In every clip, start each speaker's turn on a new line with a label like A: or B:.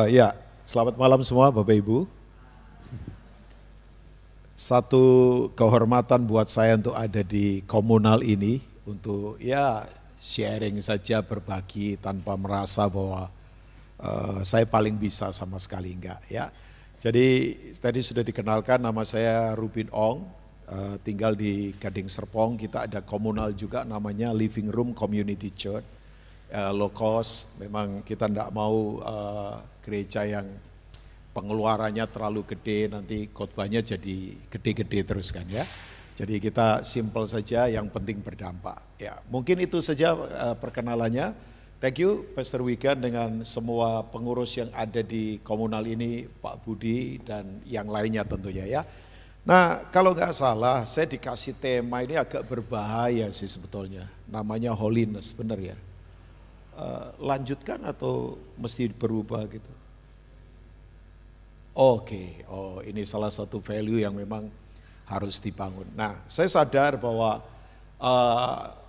A: Ya, selamat malam semua Bapak Ibu. Satu kehormatan buat saya untuk ada di komunal ini, untuk ya sharing saja, berbagi tanpa merasa bahwa saya paling bisa, sama sekali enggak ya. Jadi tadi sudah dikenalkan, nama saya Rubin Ong, tinggal di Gading Serpong. Kita ada komunal juga namanya Living Room Community Church. Low cost, memang kita tidak mau gereja yang pengeluarannya terlalu gede, nanti khotbahnya jadi gede-gede terus kan ya. Jadi kita simple saja, yang penting berdampak. Ya, mungkin itu saja perkenalannya. Thank you Pastor Wigan dengan semua pengurus yang ada di komunal ini, Pak Budi dan yang lainnya tentunya ya. Nah, kalau nggak salah saya dikasih tema ini agak berbahaya sih sebetulnya. Namanya holiness, benar ya? Lanjutkan atau mesti berubah gitu? Oke, oh ini salah satu value yang memang harus dibangun. Nah, saya sadar bahwa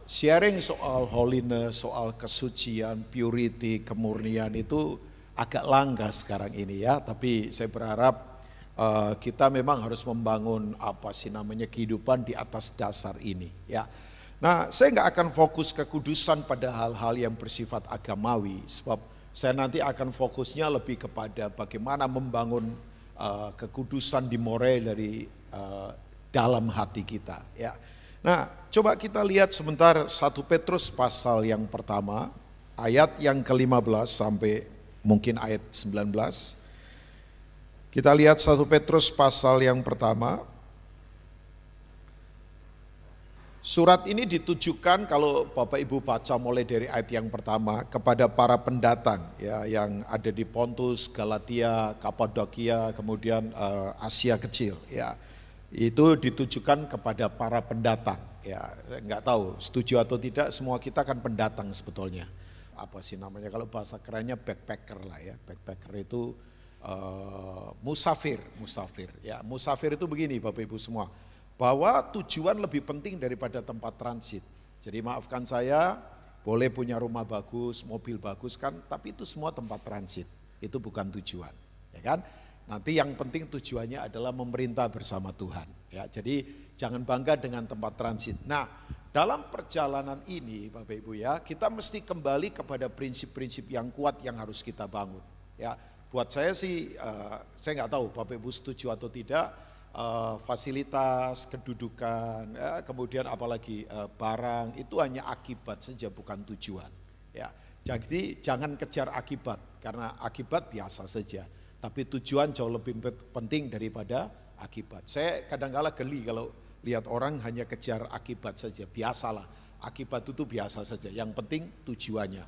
A: sharing soal holiness, soal kesucian, purity, kemurnian itu agak langka sekarang ini ya. Tapi saya berharap kita memang harus membangun kehidupan di atas dasar ini ya. Nah, saya nggak akan fokus kekudusan pada hal-hal yang bersifat agamawi, sebab saya nanti akan fokusnya lebih kepada bagaimana membangun kekudusan di moral dari dalam hati kita. Ya. Nah, coba kita lihat sebentar 1 Petrus pasal yang pertama, ayat yang ke-15 sampai mungkin ayat 19. Kita lihat 1 Petrus pasal yang pertama. Surat ini ditujukan, kalau Bapak Ibu baca mulai dari ayat yang pertama, kepada para pendatang ya, yang ada di Pontus, Galatia, Kapadokia, kemudian Asia Kecil ya. Itu ditujukan kepada para pendatang ya. Enggak tahu setuju atau tidak, semua kita kan pendatang sebetulnya. Kalau bahasa kerennya backpacker lah ya. Backpacker itu musafir ya. Musafir itu begini Bapak Ibu semua, bahwa tujuan lebih penting daripada tempat transit. Jadi maafkan saya, boleh punya rumah bagus, mobil bagus kan, tapi itu semua tempat transit. Itu bukan tujuan, ya kan? Nanti yang penting tujuannya adalah memerintah bersama Tuhan. Ya, jadi jangan bangga dengan tempat transit. Nah, dalam perjalanan ini Bapak Ibu ya, kita mesti kembali kepada prinsip-prinsip yang kuat yang harus kita bangun. Ya, buat saya sih, saya nggak tahu Bapak Ibu setuju atau tidak. Fasilitas, kedudukan, ya, kemudian apalagi barang, itu hanya akibat saja, bukan tujuan. Ya, jadi jangan kejar akibat, karena akibat biasa saja. Tapi tujuan jauh lebih penting daripada akibat. Saya kadang-kala geli kalau lihat orang hanya kejar akibat saja, biasalah. Akibat itu biasa saja, yang penting tujuannya.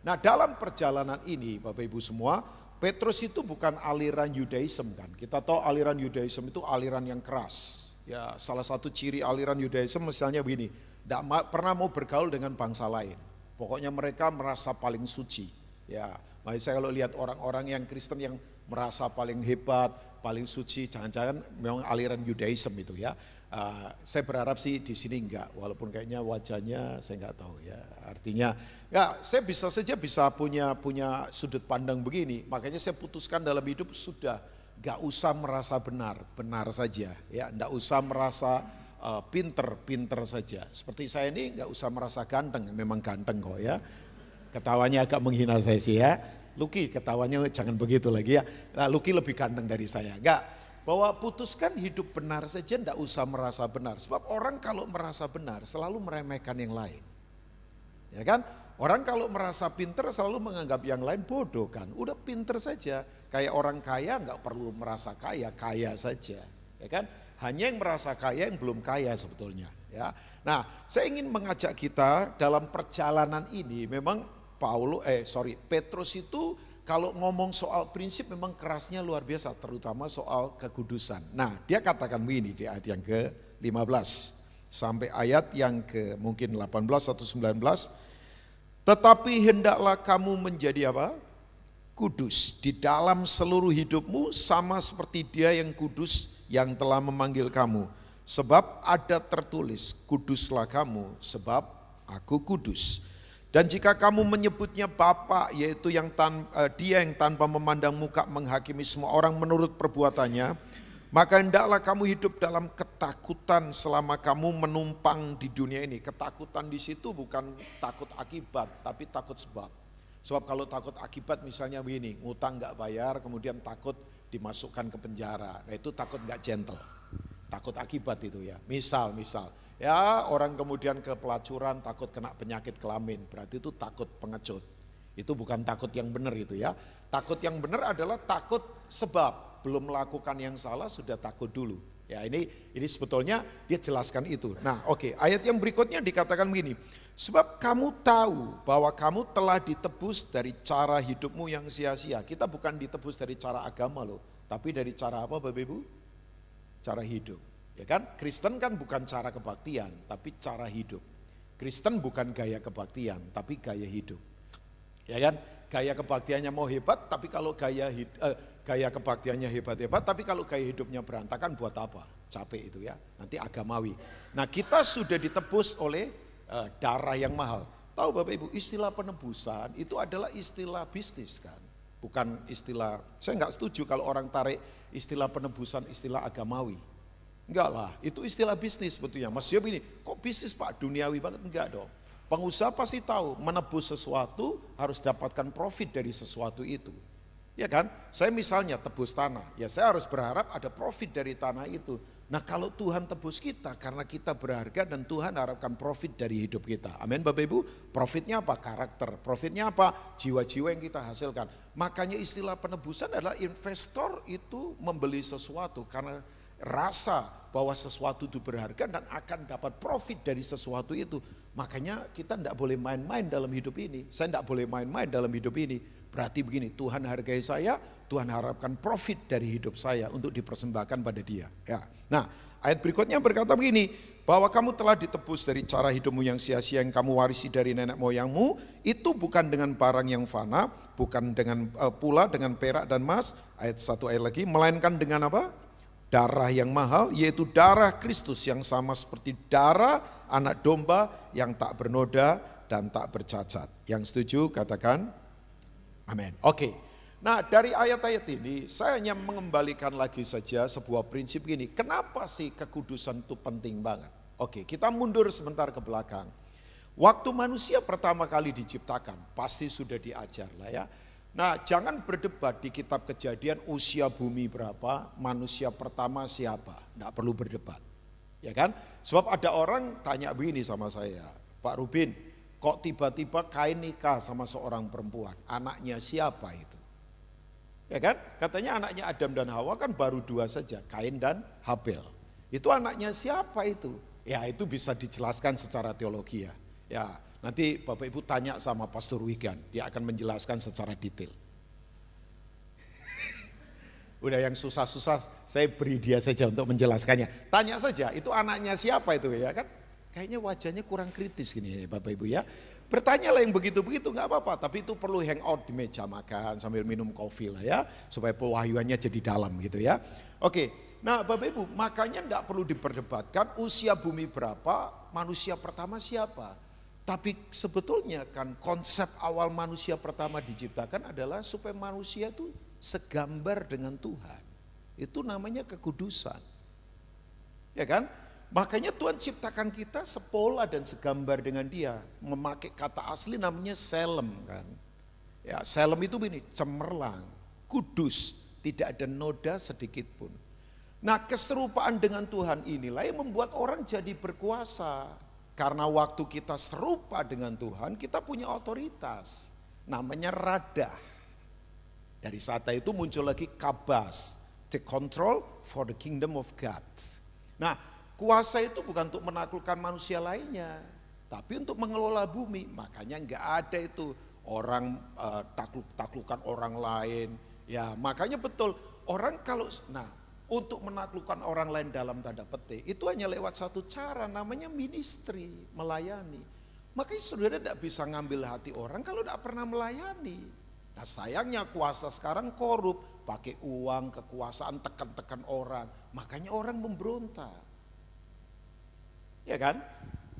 A: Nah, dalam perjalanan ini Bapak Ibu semua, Petrus itu bukan aliran Yudaism kan. Kita tahu aliran Yudaism itu aliran yang keras. Ya, salah satu ciri aliran Yudaism misalnya begini, tidak pernah mau bergaul dengan bangsa lain. Pokoknya mereka merasa paling suci. Ya, makanya saya kalau lihat orang-orang yang Kristen yang merasa paling hebat, paling suci, jangan-jangan memang aliran Yudaism itu ya. Saya berharap sih di sini enggak, walaupun kayaknya wajahnya saya enggak tahu ya. Artinya ya saya bisa saja punya sudut pandang begini, makanya saya putuskan dalam hidup sudah enggak usah merasa benar saja ya, enggak usah merasa pinter saja. Seperti saya ini enggak usah merasa ganteng, memang ganteng kok ya. Ketawanya agak menghina saya sih ya. Lucky ketawanya jangan begitu lagi ya. Nah, Lucky lebih ganteng dari saya. Enggak. Bahwa putuskan hidup benar saja, tidak usah merasa benar. Sebab orang kalau merasa benar selalu meremehkan yang lain. Ya kan? Orang kalau merasa pinter selalu menganggap yang lain bodoh kan. Udah pinter saja. Kayak orang kaya nggak perlu merasa kaya, kaya saja. Ya kan? Hanya yang merasa kaya yang belum kaya sebetulnya. Ya. Nah, saya ingin mengajak kita dalam perjalanan ini, memang Petrus itu kalau ngomong soal prinsip memang kerasnya luar biasa, terutama soal kekudusan. Nah, dia katakan begini di ayat yang ke-15 sampai ayat yang ke mungkin 18 atau 19. Tetapi hendaklah kamu menjadi apa? Kudus di dalam seluruh hidupmu, sama seperti Dia yang kudus yang telah memanggil kamu. Sebab ada tertulis, kuduslah kamu sebab aku kudus. Dan jika kamu menyebutnya Bapa, yaitu dia yang tanpa memandang muka menghakimi semua orang menurut perbuatannya, maka hendaklah kamu hidup dalam ketakutan selama kamu menumpang di dunia ini. Ketakutan di situ bukan takut akibat, tapi takut sebab. Sebab kalau takut akibat misalnya begini, ngutang gak bayar, kemudian takut dimasukkan ke penjara. Nah itu takut gak gentle, takut akibat itu ya. Misal. Ya orang kemudian ke pelacuran takut kena penyakit kelamin, berarti itu takut pengecut. Itu bukan takut yang benar itu ya. Takut yang benar adalah takut sebab belum melakukan yang salah sudah takut dulu. Ya ini sebetulnya dia jelaskan itu. Nah oke, ayat yang berikutnya dikatakan begini. Sebab kamu tahu bahwa kamu telah ditebus dari cara hidupmu yang sia-sia. Kita bukan ditebus dari cara agama loh, tapi dari cara apa Bapak Ibu? Cara hidup. Ya kan, Kristen kan bukan cara kebaktian, tapi cara hidup. Kristen bukan gaya kebaktian, tapi gaya hidup. Ya kan, gaya kebaktiannya mau hebat, tapi kalau gaya kebaktiannya hebat-hebat, tapi kalau gaya hidupnya berantakan buat apa? Capek itu ya, nanti agamawi. Nah kita sudah ditebus oleh darah yang mahal. Tahu Bapak Ibu, istilah penebusan itu adalah istilah bisnis kan. Bukan istilah, saya nggak setuju kalau orang tarik istilah penebusan istilah agamawi. Enggak lah, itu istilah bisnis sebetulnya. Maksudnya begini, kok bisnis Pak duniawi banget? Enggak dong. Pengusaha pasti tahu menebus sesuatu harus dapatkan profit dari sesuatu itu. Ya kan? Saya misalnya tebus tanah, ya saya harus berharap ada profit dari tanah itu. Nah kalau Tuhan tebus kita karena kita berharga dan Tuhan harapkan profit dari hidup kita. Amin Bapak Ibu. Profitnya apa? Karakter. Profitnya apa? Jiwa-jiwa yang kita hasilkan. Makanya istilah penebusan adalah investor itu membeli sesuatu karena rasa bahwa sesuatu itu berharga dan akan dapat profit dari sesuatu itu. Makanya kita tidak boleh main-main dalam hidup ini. Saya tidak boleh main-main dalam hidup ini. Berarti begini, Tuhan hargai saya, Tuhan harapkan profit dari hidup saya untuk dipersembahkan pada dia. Ya. Nah ayat berikutnya berkata begini, bahwa kamu telah ditebus dari cara hidupmu yang sia-sia yang kamu warisi dari nenek moyangmu, itu bukan dengan barang yang fana, bukan dengan pula dengan perak dan emas, ayat lagi, melainkan dengan apa? Darah yang mahal, yaitu darah Kristus yang sama seperti darah anak domba yang tak bernoda dan tak bercacat. Yang setuju katakan amin. Oke, nah dari ayat-ayat ini saya hanya mengembalikan lagi saja sebuah prinsip gini. Kenapa sih kekudusan itu penting banget? Oke, kita mundur sebentar ke belakang. Waktu manusia pertama kali diciptakan, pasti sudah diajar lah ya. Nah jangan berdebat di kitab Kejadian usia bumi berapa, manusia pertama siapa, tidak perlu berdebat. Ya kan, sebab ada orang tanya begini sama saya, Pak Rubin, kok tiba-tiba Kain nikah sama seorang perempuan, anaknya siapa itu? Ya kan, katanya anaknya Adam dan Hawa kan baru 2 saja, Kain dan Habel. Itu anaknya siapa itu? Ya itu bisa dijelaskan secara teologi ya. Ya. Nanti Bapak Ibu tanya sama Pastor Wigan, dia akan menjelaskan secara detail. Udah yang susah-susah saya beri dia saja untuk menjelaskannya. Tanya saja, itu anaknya siapa itu ya kan? Kayaknya wajahnya kurang kritis gini ya Bapak Ibu ya. Bertanyalah yang begitu-begitu nggak apa-apa, tapi itu perlu hangout di meja makan sambil minum kopi lah ya, supaya pewahyuannya jadi dalam gitu ya. Oke, nah Bapak Ibu makanya enggak perlu diperdebatkan usia bumi berapa, manusia pertama siapa. Tapi sebetulnya kan konsep awal manusia pertama diciptakan adalah supaya manusia itu segambar dengan Tuhan. Itu namanya kekudusan. Ya kan? Makanya Tuhan ciptakan kita sepola dan segambar dengan dia. Memakai kata asli namanya selem kan. Ya, selem itu begini, cemerlang, kudus, tidak ada noda sedikit pun. Nah keserupaan dengan Tuhan inilah yang membuat orang jadi berkuasa. Karena waktu kita serupa dengan Tuhan, kita punya otoritas. Namanya radah. Dari sata itu muncul lagi kabas. Take control for the kingdom of God. Nah kuasa itu bukan untuk menaklukkan manusia lainnya. Tapi untuk mengelola bumi. Makanya enggak ada itu orang takluk-taklukan orang lain. Ya makanya betul. Orang kalau, untuk menaklukkan orang lain dalam tanda petik itu hanya lewat satu cara, namanya ministry, melayani. Makanya saudara tidak bisa ngambil hati orang kalau tidak pernah melayani. Nah sayangnya kuasa sekarang korup, pakai uang, kekuasaan, tekan-tekan orang. Makanya orang memberontak. Ya kan?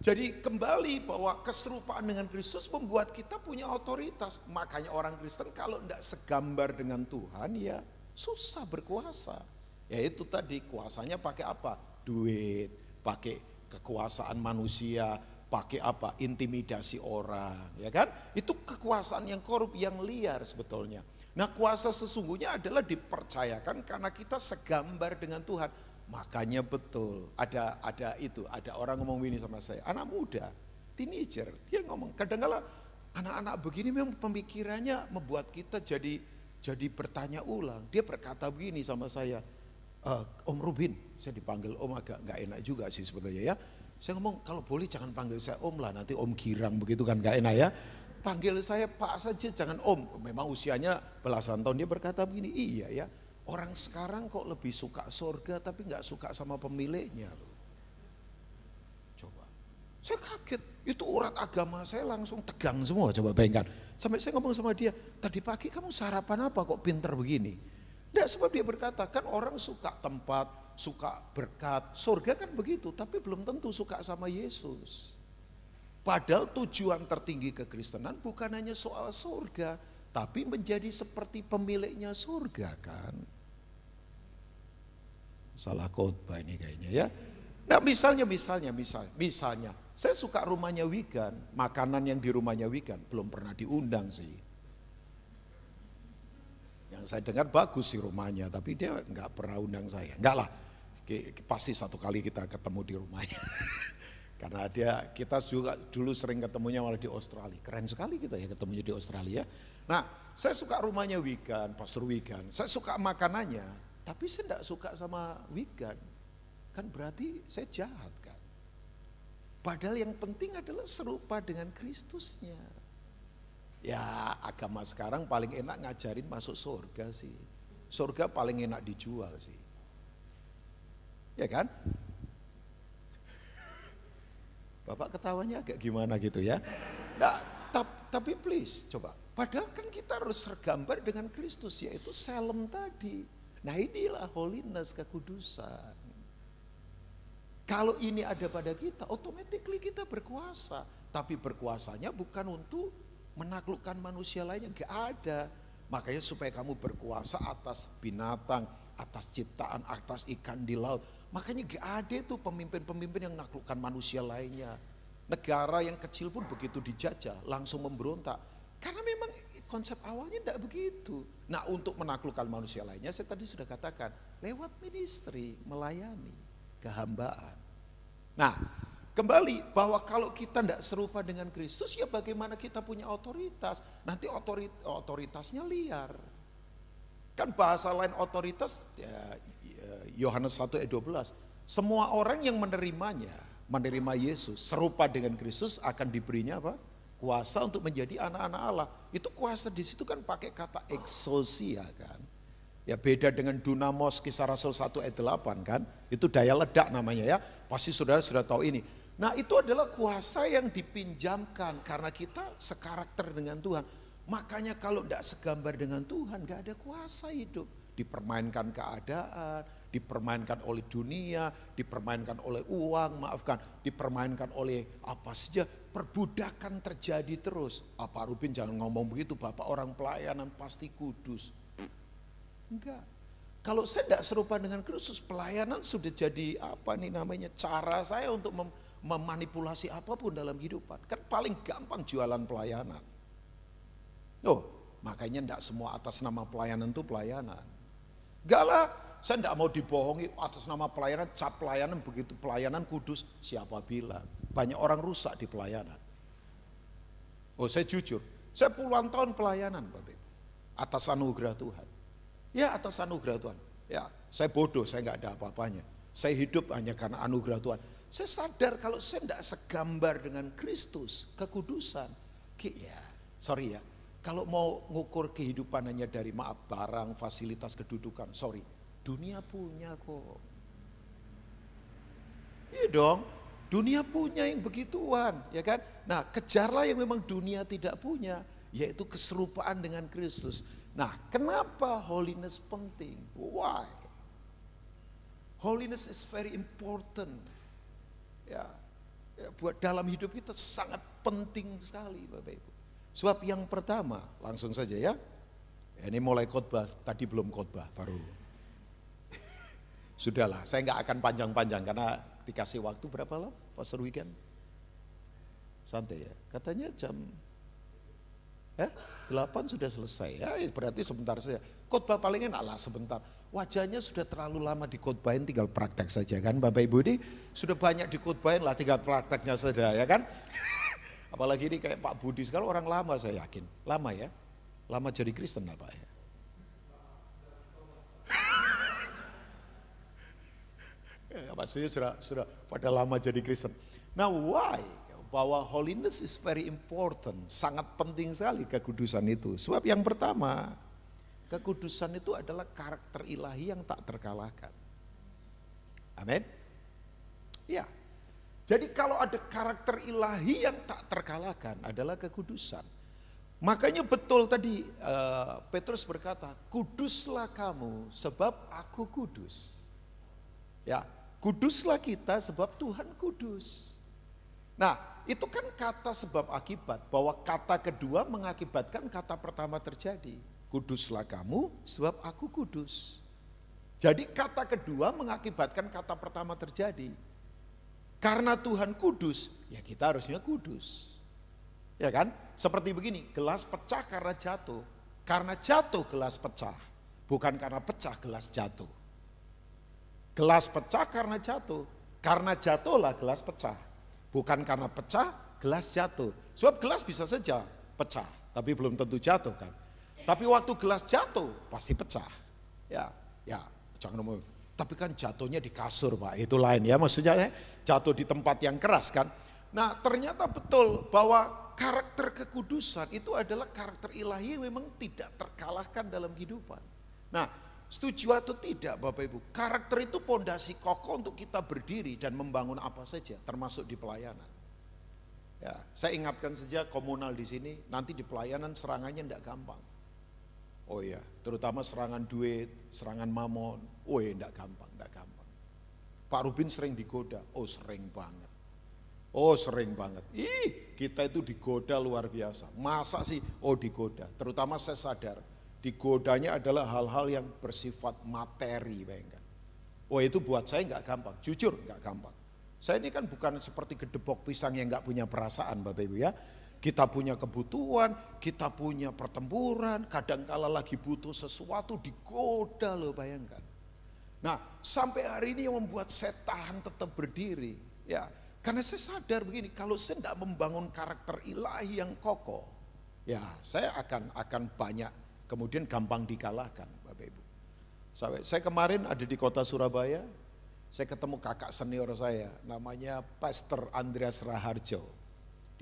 A: Jadi kembali bahwa keserupaan dengan Kristus membuat kita punya otoritas. Makanya orang Kristen kalau tidak segambar dengan Tuhan ya susah berkuasa. Ya itu tadi kuasanya pakai apa? Duit, pakai kekuasaan manusia, pakai apa? Intimidasi orang, ya kan? Itu kekuasaan yang korup, yang liar sebetulnya. Nah kuasa sesungguhnya adalah dipercayakan karena kita segambar dengan Tuhan. Makanya betul, ada orang ngomong begini sama saya, anak muda, teenager, dia ngomong kadang-kala anak-anak begini memang pemikirannya membuat kita jadi bertanya ulang. Dia berkata begini sama saya, Om Rubin, saya dipanggil Om agak nggak enak juga sih sebetulnya ya. Saya ngomong kalau boleh jangan panggil saya Om lah, nanti Om girang begitu kan nggak enak ya. Panggil saya Pak saja, jangan Om. Memang usianya belasan tahun. Dia berkata begini, iya ya. Orang sekarang kok lebih suka surga tapi nggak suka sama pemiliknya loh. Coba, saya kaget. Itu urat agama saya langsung tegang semua. Coba bayangkan. Sampai saya ngomong sama dia, tadi pagi kamu sarapan apa kok pinter begini? Nggak, sebab dia berkata kan orang suka tempat, suka berkat. Surga kan begitu, tapi belum tentu suka sama Yesus. Padahal tujuan tertinggi kekristenan bukan hanya soal surga, tapi menjadi seperti pemiliknya surga kan. Salah khotbah ini kayaknya ya. Nah misalnya, saya suka rumahnya Wigan, makanan yang di rumahnya Wigan, belum pernah diundang sih. Yang saya dengar bagus sih rumahnya, tapi dia nggak pernah undang saya. Enggak lah, pasti satu kali kita ketemu di rumahnya. Karena kita juga dulu sering ketemunya malah di Australia. Keren sekali kita ya ketemunya di Australia. Nah, saya suka rumahnya Wigan, Pastor Wigan. Saya suka makanannya, tapi saya tidak suka sama Wigan. Kan berarti saya jahat kan. Padahal yang penting adalah serupa dengan Kristusnya. Ya, agama sekarang paling enak ngajarin masuk surga sih. Surga paling enak dijual sih. Ya kan? Bapak ketawanya agak gimana gitu ya. Nah, tapi please coba. Padahal kan kita harus tergambar dengan Kristus, yaitu Shalom tadi. Nah inilah holiness, kekudusan. Kalau ini ada pada kita, automatically kita berkuasa. Tapi berkuasanya bukan untuk menaklukkan manusia lainnya, gak ada. Makanya supaya kamu berkuasa atas binatang, atas ciptaan, atas ikan di laut. Makanya gak ada tuh pemimpin-pemimpin yang menaklukkan manusia lainnya. Negara yang kecil pun begitu dijajah, langsung memberontak. Karena memang konsep awalnya tidak begitu. Nah untuk menaklukkan manusia lainnya, saya tadi sudah katakan, lewat ministry, melayani, kehambaan. Nah kembali bahwa kalau kita tidak serupa dengan Kristus, ya bagaimana kita punya otoritas. Nanti otoritasnya liar. Kan bahasa lain otoritas, Yohanes 1 ayat 12. Semua orang yang menerima Yesus, serupa dengan Kristus akan diberinya apa? Kuasa untuk menjadi anak-anak Allah. Itu kuasa di situ kan pakai kata exousia kan. Ya beda dengan dunamos, Kisah Rasul 1 ayat 8 kan. Itu daya ledak namanya ya. Pasti saudara sudah tahu ini. Nah itu adalah kuasa yang dipinjamkan karena kita sekarakter dengan Tuhan. Makanya kalau tidak segambar dengan Tuhan gak ada kuasa hidup. Dipermainkan keadaan, dipermainkan oleh dunia, dipermainkan oleh uang, dipermainkan oleh apa saja. Perbudakan terjadi terus. Pak Rubin jangan ngomong begitu, Bapak orang pelayanan pasti kudus. Enggak. Kalau saya tidak serupa dengan Kristus, pelayanan sudah jadi apa nih namanya, cara saya untuk memanipulasi apapun dalam kehidupan. Kan paling gampang jualan pelayanan. Makanya tidak semua atas nama pelayanan itu pelayanan. Enggak lah, saya tidak mau dibohongi atas nama pelayanan, cap pelayanan begitu, pelayanan kudus, siapa bilang. Banyak orang rusak di pelayanan. Saya jujur, saya puluhan tahun pelayanan Bapak Ibu, atas anugerah Tuhan. Ya atas anugerah Tuhan. Ya saya bodoh, saya nggak ada apa-apanya. Saya hidup hanya karena anugerah Tuhan. Saya sadar kalau saya tidak segambar dengan Kristus, kekudusan. Sorry ya, kalau mau ngukur kehidupan hanya dari barang, fasilitas, kedudukan, sorry. Dunia punya kok. Iya dong, dunia punya yang begituan, ya kan? Nah, kejarlah yang memang dunia tidak punya, yaitu keserupaan dengan Kristus. Nah, kenapa holiness penting? Why? Holiness is very important. Ya. buat dalam hidup kita sangat penting sekali Bapak Ibu. Sebab yang pertama, langsung saja ya. Ini mulai khotbah, tadi belum khotbah, baru. Sudahlah, saya nggak akan panjang-panjang karena dikasih waktu berapa lama Pastor Weekend? Santai ya, katanya jam 8 sudah selesai ya, berarti sebentar saja. Khotbah paling enak lah sebentar. Wajahnya sudah terlalu lama dikhotbahin, tinggal praktek saja kan Bapak Ibu ini sudah banyak dikhotbahin lah, tinggal prakteknya saja ya kan. Apalagi ini kayak Pak Budi sekarang orang lama saya yakin, lama ya, lama jadi Kristen lah Pak ya. Maksudnya sudah pada lama jadi Kristen. Now why? Bahwa holiness is very important, sangat penting sekali kekudusan itu. Sebab yang pertama, kekudusan itu adalah karakter ilahi yang tak terkalahkan. Amin. Ya. Jadi kalau ada karakter ilahi yang tak terkalahkan adalah kekudusan. Makanya betul tadi Petrus berkata, kuduslah kamu sebab aku kudus. Ya, kuduslah kita sebab Tuhan kudus. Nah, itu kan kata sebab akibat, bahwa kata kedua mengakibatkan kata pertama terjadi. Kuduslah kamu sebab aku kudus. Jadi kata kedua mengakibatkan kata pertama terjadi. Karena Tuhan kudus, ya kita harusnya kudus. Ya kan? Seperti begini, gelas pecah karena jatuh. Karena jatuh gelas pecah, bukan karena pecah gelas jatuh. Gelas pecah karena jatuhlah gelas pecah. Bukan karena pecah, gelas jatuh. Sebab gelas bisa saja pecah, tapi belum tentu jatuh kan. Tapi waktu gelas jatuh, pasti pecah. Ya, jangan ngomong, tapi kan jatuhnya di kasur Pak, itu lain ya. Maksudnya jatuh di tempat yang keras kan. Nah ternyata betul bahwa karakter kekudusan itu adalah karakter ilahi yang memang tidak terkalahkan dalam kehidupan. Nah, setuju atau tidak Bapak Ibu, karakter itu pondasi kokoh untuk kita berdiri dan membangun apa saja, termasuk di pelayanan. Ya, saya ingatkan saja komunal di sini, nanti di pelayanan serangannya tidak gampang. Oh iya, terutama serangan duit, serangan mamon, tidak gampang. Pak Rubin sering digoda, sering banget. Kita itu digoda luar biasa. Masa sih, digoda. Terutama saya sadar, digodanya adalah hal-hal yang bersifat materi, bayangkan. Itu buat saya nggak gampang, jujur nggak gampang. Saya ini kan bukan seperti gedebok pisang yang nggak punya perasaan, Bapak Ibu ya. Kita punya kebutuhan, kita punya pertempuran, kadangkala lagi butuh sesuatu digoda loh, bayangkan. Nah, sampai hari ini yang membuat saya tahan tetap berdiri, ya. Karena saya sadar begini, kalau saya tidak membangun karakter ilahi yang kokoh, ya saya akan banyak kemudian gampang dikalahkan Bapak Ibu. Saya kemarin ada di kota Surabaya, saya ketemu kakak senior saya, namanya Pastor Andreas Raharjo.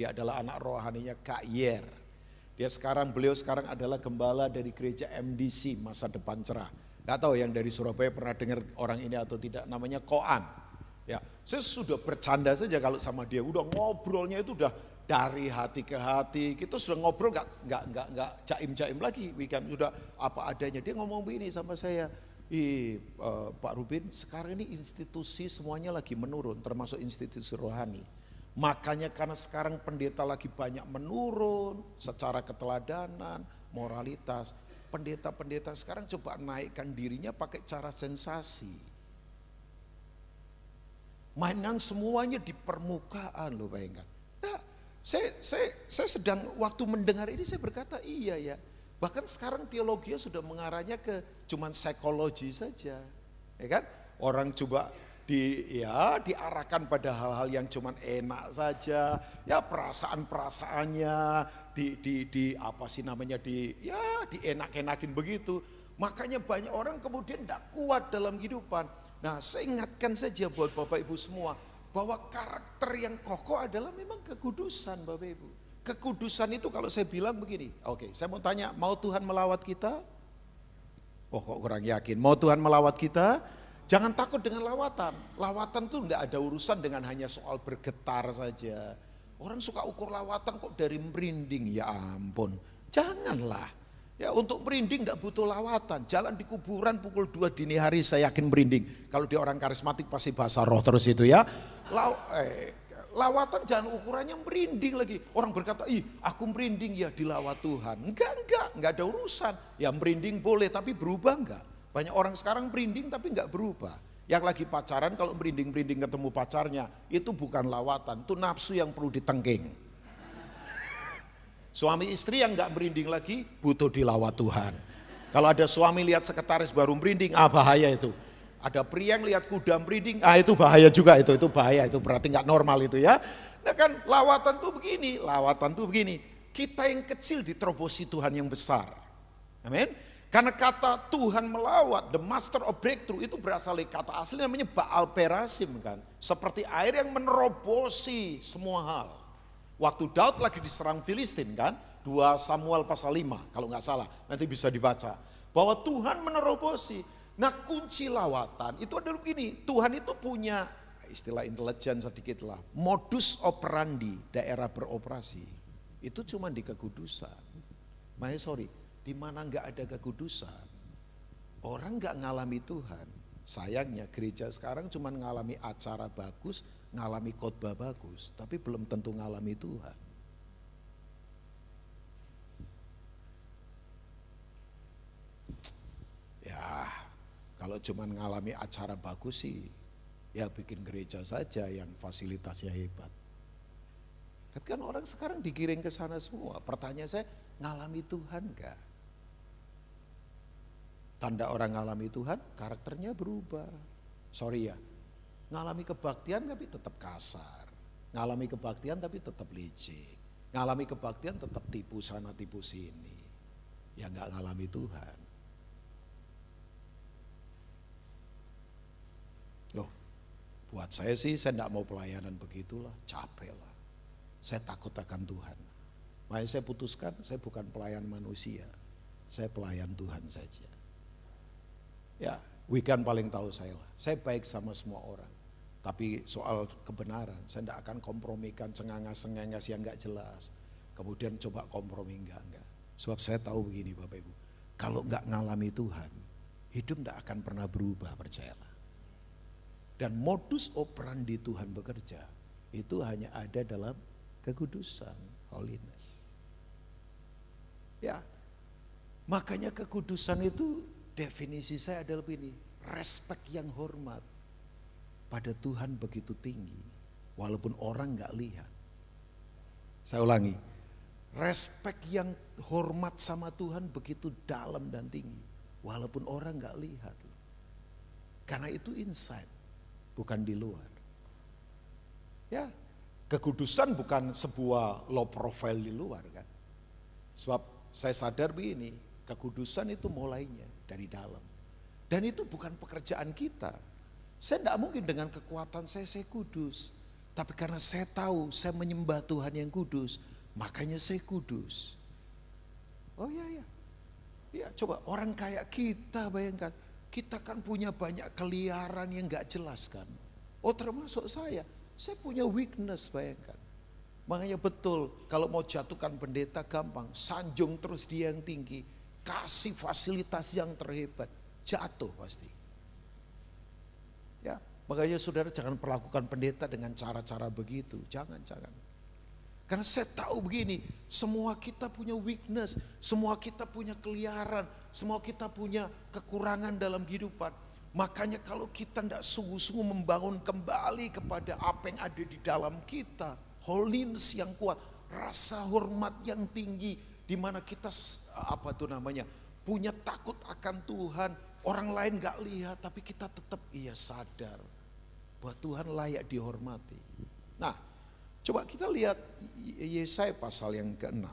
A: Dia adalah anak rohaninya Kak Yer. Beliau sekarang adalah gembala dari gereja MDC Masa Depan Cerah. Gak tahu yang dari Surabaya pernah dengar orang ini atau tidak, namanya Koan. Ya, saya sudah bercanda saja kalau sama dia, udah ngobrolnya itu udah dari hati ke hati. Kita sudah ngobrol nggak jaim-jaim lagi, weekend sudah apa adanya. Dia ngomong begini sama saya, Pak Rubin, sekarang ini institusi semuanya lagi menurun, termasuk institusi rohani. Makanya karena sekarang pendeta lagi banyak menurun secara keteladanan, moralitas. Pendeta-pendeta sekarang coba naikkan dirinya pakai cara sensasi. Mainan semuanya di permukaan loh, bayangkan. Nah, saya sedang waktu mendengar ini saya berkata iya ya. Bahkan sekarang teologinya sudah mengarahnya ke cuman psikologi saja. Ya kan? Orang coba diarahkan pada hal-hal yang cuman enak saja, ya perasaan-perasaannya dienak-enakin begitu. Makanya banyak orang kemudian tidak kuat dalam kehidupan. Nah, saya ingatkan saja buat Bapak Ibu semua bahwa karakter yang kokoh adalah memang kekudusan Bapak Ibu. Kekudusan itu kalau saya bilang begini, oke, saya mau tanya, mau Tuhan melawat kita? Kok kurang yakin, mau Tuhan melawat kita? Jangan takut dengan lawatan. Lawatan itu tidak ada urusan dengan hanya soal bergetar saja. Orang suka ukur lawatan kok dari merinding, ya ampun. Janganlah. Ya untuk merinding tidak butuh lawatan. Jalan di kuburan pukul 2 dini hari saya yakin merinding. Kalau dia orang karismatik pasti bahasa roh terus itu ya. lawatan jangan ukurannya merinding lagi. Orang berkata, ih aku merinding ya dilawat Tuhan. Enggak ada urusan. Ya merinding boleh tapi berubah enggak? Banyak orang sekarang merinding tapi enggak berubah. Yang lagi pacaran kalau merinding-merinding ketemu pacarnya, itu bukan lawatan, itu nafsu yang perlu ditengking. Suami istri yang enggak merinding lagi, butuh dilawat Tuhan. Kalau ada suami lihat sekretaris baru merinding, bahaya itu. Ada pria yang lihat kuda merinding, itu bahaya juga itu bahaya, itu berarti enggak normal itu ya. Nah kan lawatan tuh begini, kita yang kecil diterobosi Tuhan yang besar. Amin. Karena kata Tuhan melawat, the master of breakthrough itu berasal dari kata asli namanya Baal Perasim kan. Seperti air yang menerobosi semua hal. Waktu Daud lagi diserang Filistin kan, 2 Samuel pasal 5 kalau nggak salah, nanti bisa dibaca. Bahwa Tuhan menerobosi. Nah kunci lawatan itu adalah begini, Tuhan itu punya istilah intelijen sedikit lah, modus operandi daerah beroperasi. Itu cuma di kekudusan. Di mana nggak ada kekudusan, orang nggak ngalami Tuhan. Sayangnya gereja sekarang cuma ngalami acara bagus, ngalami khotbah bagus, tapi belum tentu ngalami Tuhan. Ya, kalau cuma ngalami acara bagus sih, ya bikin gereja saja yang fasilitasnya hebat. Tapi kan orang sekarang digiring ke sana semua. Pertanyaan saya, ngalami Tuhan nggak? Tanda orang ngalami Tuhan, karakternya berubah. Sorry ya, ngalami kebaktian tapi tetap kasar. Ngalami kebaktian tapi tetap licik. Ngalami kebaktian tetap tipu sana tipu sini. Ya nggak ngalami Tuhan. Loh, buat saya sih saya nggak mau pelayanan begitulah, capek lah. Saya takut akan Tuhan. Makanya saya putuskan saya bukan pelayan manusia, saya pelayan Tuhan saja. Ya, Wigan paling tahu saya lah. Saya baik sama semua orang. Tapi soal kebenaran, saya tidak akan kompromikan cengangas-cengangas yang enggak jelas. Kemudian coba kompromi enggak. Sebab saya tahu begini Bapak Ibu, kalau enggak ngalami Tuhan, hidup tidak akan pernah berubah, percayalah. Dan modus operandi Tuhan bekerja, itu hanya ada dalam kekudusan, holiness. Ya, makanya kekudusan itu definisi saya adalah begini, respect yang hormat pada Tuhan begitu tinggi, walaupun orang nggak lihat. Saya ulangi, respect yang hormat sama Tuhan begitu dalam dan tinggi, walaupun orang nggak lihat. Karena itu inside, bukan di luar. Ya, kekudusan bukan sebuah low profile di luar kan. Sebab saya sadar begini, kekudusan itu mulainya dari dalam. Dan itu bukan pekerjaan kita. Saya tidak mungkin dengan kekuatan saya kudus. Tapi karena saya tahu saya menyembah Tuhan yang kudus, makanya saya kudus. Oh iya. Ya coba orang kayak kita bayangkan, kita kan punya banyak keliaran yang gak jelas kan. Oh termasuk saya punya weakness bayangkan. Makanya betul kalau mau jatuhkan pendeta gampang, sanjung terus dia yang tinggi. Kasih fasilitas yang terhebat, jatuh pasti. Ya, makanya saudara jangan perlakukan pendeta dengan cara-cara begitu, jangan. Karena saya tahu begini, semua kita punya weakness, semua kita punya keliaran, semua kita punya kekurangan dalam kehidupan. Makanya kalau kita tidak sungguh-sungguh membangun kembali kepada apa yang ada di dalam kita, holiness yang kuat, rasa hormat yang tinggi, di mana kita punya takut akan Tuhan. Orang lain gak lihat tapi kita tetap sadar bahwa Tuhan layak dihormati. Nah coba kita lihat Yesaya pasal yang ke-6.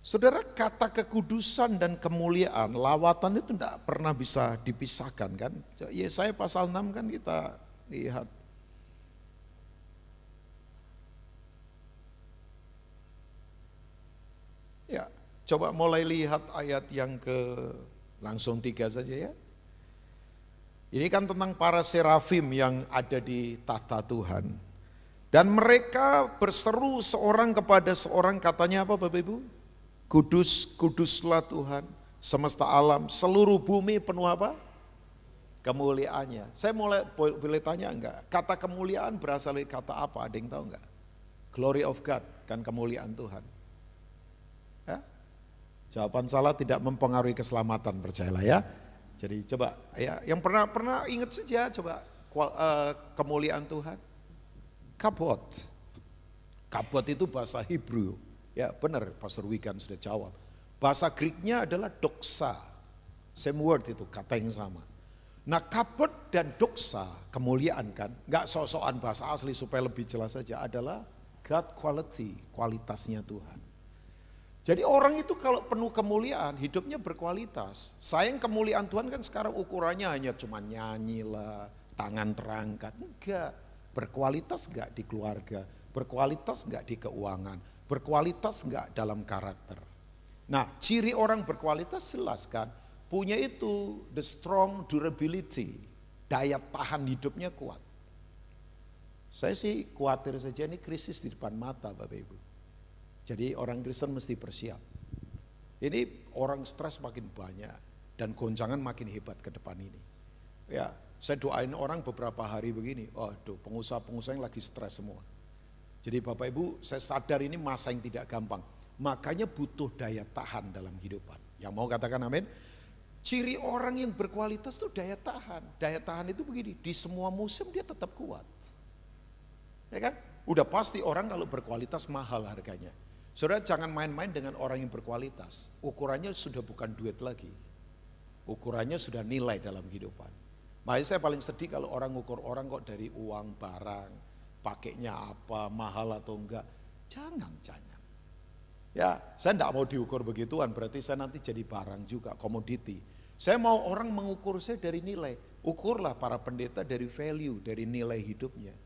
A: Saudara, kata kekudusan dan kemuliaan, lawatan itu tidak pernah bisa dipisahkan kan. Yesaya pasal 6 kan kita lihat. Ya, coba mulai lihat ayat yang langsung 3 saja ya. Ini kan tentang para serafim yang ada di tahta Tuhan. Dan mereka berseru seorang kepada seorang, katanya apa Bapak Ibu? Kudus, kuduslah Tuhan, semesta alam, seluruh bumi penuh apa? Kemuliaannya. Saya boleh tanya enggak? Kata kemuliaan berasal dari kata apa? Ada yang tahu enggak? Glory of God, kan kemuliaan Tuhan. Ya? Jawaban salah tidak mempengaruhi keselamatan, percayalah ya. Jadi coba ya, yang pernah ingat saja coba kemuliaan Tuhan. Kabot. Kabot itu bahasa Hebrew. Ya benar, Pastor Wigan sudah jawab. Bahasa Greeknya adalah doxa. Same word itu, kata yang sama. Nah kabot dan doxa, kemuliaan kan, gak sok-sokan bahasa asli supaya lebih jelas saja, adalah God quality, kualitasnya Tuhan. Jadi orang itu kalau penuh kemuliaan, hidupnya berkualitas. Sayang kemuliaan Tuhan kan sekarang ukurannya hanya cuma nyanyi lah, tangan terangkat. Enggak, berkualitas enggak di keluarga, berkualitas enggak di keuangan, berkualitas enggak dalam karakter. Nah ciri orang berkualitas jelas kan, punya itu the strong durability, daya tahan hidupnya kuat. Saya sih khawatir saja ini krisis di depan mata Bapak Ibu. Jadi orang Kristen mesti bersiap. Ini orang stres makin banyak dan goncangan makin hebat ke depan ini. Ya, saya doain orang beberapa hari begini, aduh pengusaha-pengusaha yang lagi stres semua. Jadi Bapak Ibu, saya sadar ini masa yang tidak gampang. Makanya butuh daya tahan dalam kehidupan. Yang mau katakan amin? Ciri orang yang berkualitas itu daya tahan. Daya tahan itu begini, di semua musim dia tetap kuat. Ya kan? Udah pasti orang kalau berkualitas mahal harganya. Saudara jangan main-main dengan orang yang berkualitas. Ukurannya sudah bukan duit lagi. Ukurannya sudah nilai dalam kehidupan. Makanya saya paling sedih kalau orang ngukur orang kok dari uang, barang, pakainya apa, mahal atau enggak. Jangan. Ya, saya enggak mau diukur begituan, berarti saya nanti jadi barang juga, komoditi. Saya mau orang mengukur saya dari nilai. Ukurlah para pendeta dari value, dari nilai hidupnya.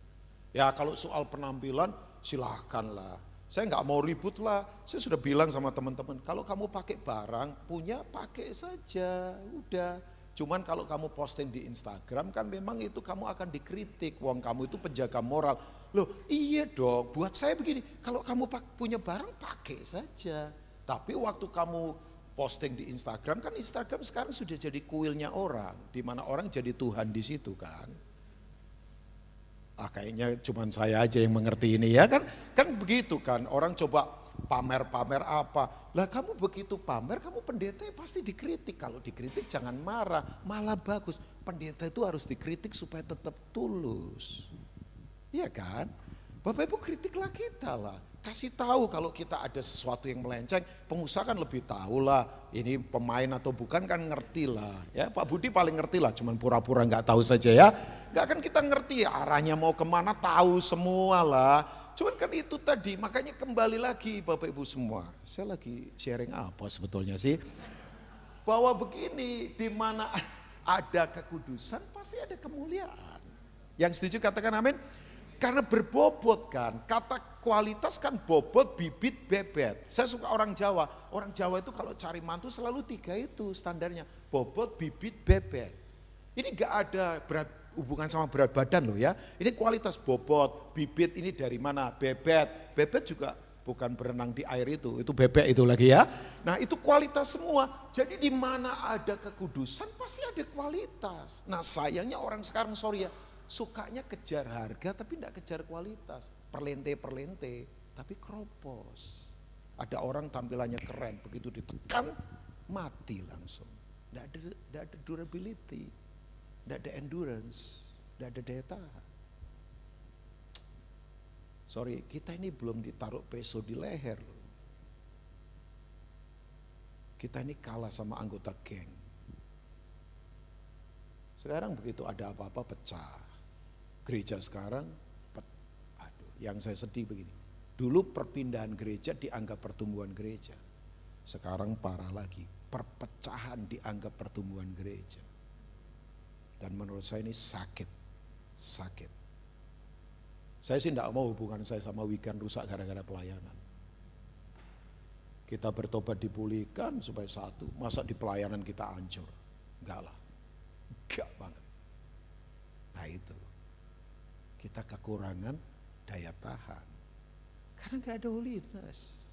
A: Ya kalau soal penampilan silahkanlah. Saya nggak mau ribut lah. Saya sudah bilang sama teman-teman, kalau kamu pakai barang punya pakai saja, udah. Cuman kalau kamu posting di Instagram kan memang itu kamu akan dikritik. Wong kamu itu penjaga moral. Loh iya dong, buat saya begini. Kalau kamu punya barang pakai saja. Tapi waktu kamu posting di Instagram kan Instagram sekarang sudah jadi kuilnya orang, di mana orang jadi Tuhan di situ kan. Kayaknya cuma saya aja yang mengerti ini ya kan begitu kan, orang coba pamer apa, lah kamu begitu pamer kamu pendeta ya pasti dikritik, kalau dikritik jangan marah, malah bagus, pendeta itu harus dikritik supaya tetap tulus, iya kan, Bapak Ibu kritiklah kita lah, kasih tahu kalau kita ada sesuatu yang melenceng, pengusaha kan lebih tahu lah, ini pemain atau bukan kan ngerti lah, ya Pak Budi paling ngerti lah, cuman pura-pura nggak tahu saja ya, nggak kan kita ngerti arahnya mau kemana tahu semua lah, cuman kan itu tadi, makanya kembali lagi Bapak Ibu semua, saya lagi sharing apa sebetulnya sih, bahwa begini, di mana ada kekudusan pasti ada kemuliaan, yang setuju katakan amin. Karena berbobot kan, kata kualitas kan bobot, bibit, bebet. Saya suka orang Jawa itu kalau cari mantu selalu 3 itu standarnya. Bobot, bibit, bebet. Ini gak ada hubungan sama berat badan loh ya. Ini kualitas bobot, bibit ini dari mana, bebet. Bebet juga bukan berenang di air itu bebek itu lagi ya. Nah itu kualitas semua. Jadi di mana ada kekudusan pasti ada kualitas. Nah sayangnya orang sekarang sorry ya, sukanya kejar harga tapi tidak kejar kualitas, perlente tapi keropos. Ada orang tampilannya keren, begitu ditekan mati langsung. Tidak ada durability, tidak ada endurance, tidak ada daya tahan. Sorry, kita ini belum ditaruh peso di leher. Kita ini kalah sama anggota geng. Sekarang begitu ada apa-apa pecah. Gereja sekarang, yang saya sedih begini. Dulu perpindahan gereja dianggap pertumbuhan gereja. Sekarang parah lagi, perpecahan dianggap pertumbuhan gereja. Dan menurut saya ini sakit. Saya sih tidak mau hubungan saya sama Wigan rusak gara-gara pelayanan. Kita bertobat dipulihkan supaya satu, masa di pelayanan kita hancur. Enggak lah, enggak banget. Nah itu. Kita kekurangan daya tahan karena gak ada holiness.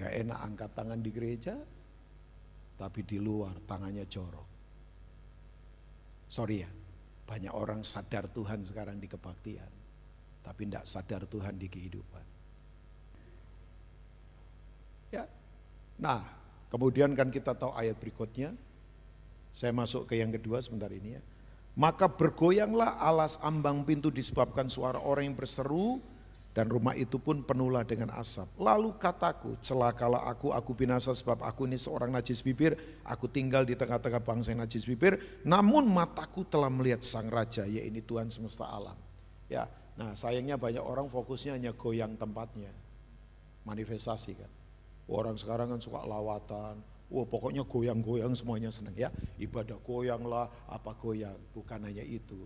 A: Gak enak angkat tangan di gereja, tapi di luar tangannya jorok. Sorry ya, banyak orang sadar Tuhan sekarang di kebaktian, tapi tidak sadar Tuhan di kehidupan. Ya, nah kemudian kan kita tahu ayat berikutnya. Saya masuk ke yang kedua sebentar ini ya. Maka bergoyanglah alas ambang pintu disebabkan suara orang yang berseru, dan rumah itu pun penuhlah dengan asap. Lalu kataku, celakalah aku binasa sebab aku ini seorang najis bibir. Aku tinggal di tengah-tengah bangsa yang najis bibir. Namun mataku telah melihat sang raja, yaitu Tuhan semesta alam. Ya, nah sayangnya banyak orang fokusnya hanya goyang tempatnya, manifestasi kan. Orang sekarang kan suka lawatan. Wah pokoknya goyang-goyang semuanya senang ya. Ibadah goyang lah, apa goyang. Bukan hanya itu.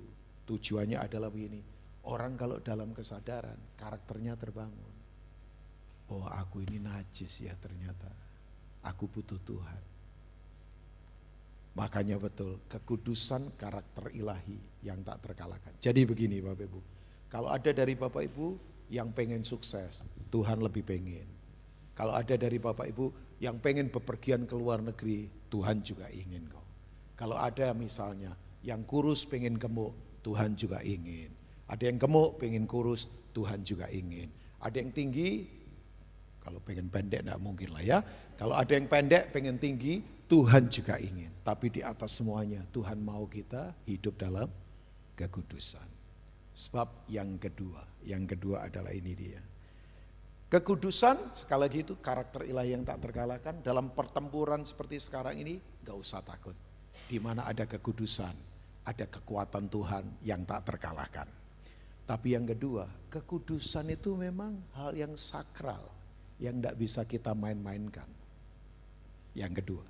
A: Tujuannya adalah begini. Orang kalau dalam kesadaran, karakternya terbangun. Oh aku ini najis ya ternyata. Aku butuh Tuhan. Makanya betul, kekudusan karakter ilahi yang tak terkalahkan. Jadi begini Bapak Ibu. Kalau ada dari Bapak Ibu yang pengen sukses, Tuhan lebih pengen. Kalau ada dari Bapak Ibu yang pengen bepergian ke luar negeri, Tuhan juga ingin kok. Kalau ada misalnya yang kurus pengen gemuk, Tuhan juga ingin. Ada yang gemuk pengen kurus, Tuhan juga ingin. Ada yang tinggi, kalau pengen pendek enggak mungkin lah ya. Kalau ada yang pendek pengen tinggi, Tuhan juga ingin. Tapi di atas semuanya Tuhan mau kita hidup dalam kekudusan. Sebab yang kedua adalah ini dia. Kekudusan sekali lagi itu karakter ilahi yang tak terkalahkan. Dalam pertempuran seperti sekarang ini gak usah takut. Di mana ada kekudusan, ada kekuatan Tuhan yang tak terkalahkan. Tapi yang kedua, kekudusan itu memang hal yang sakral, yang tidak bisa kita main-mainkan. Yang kedua,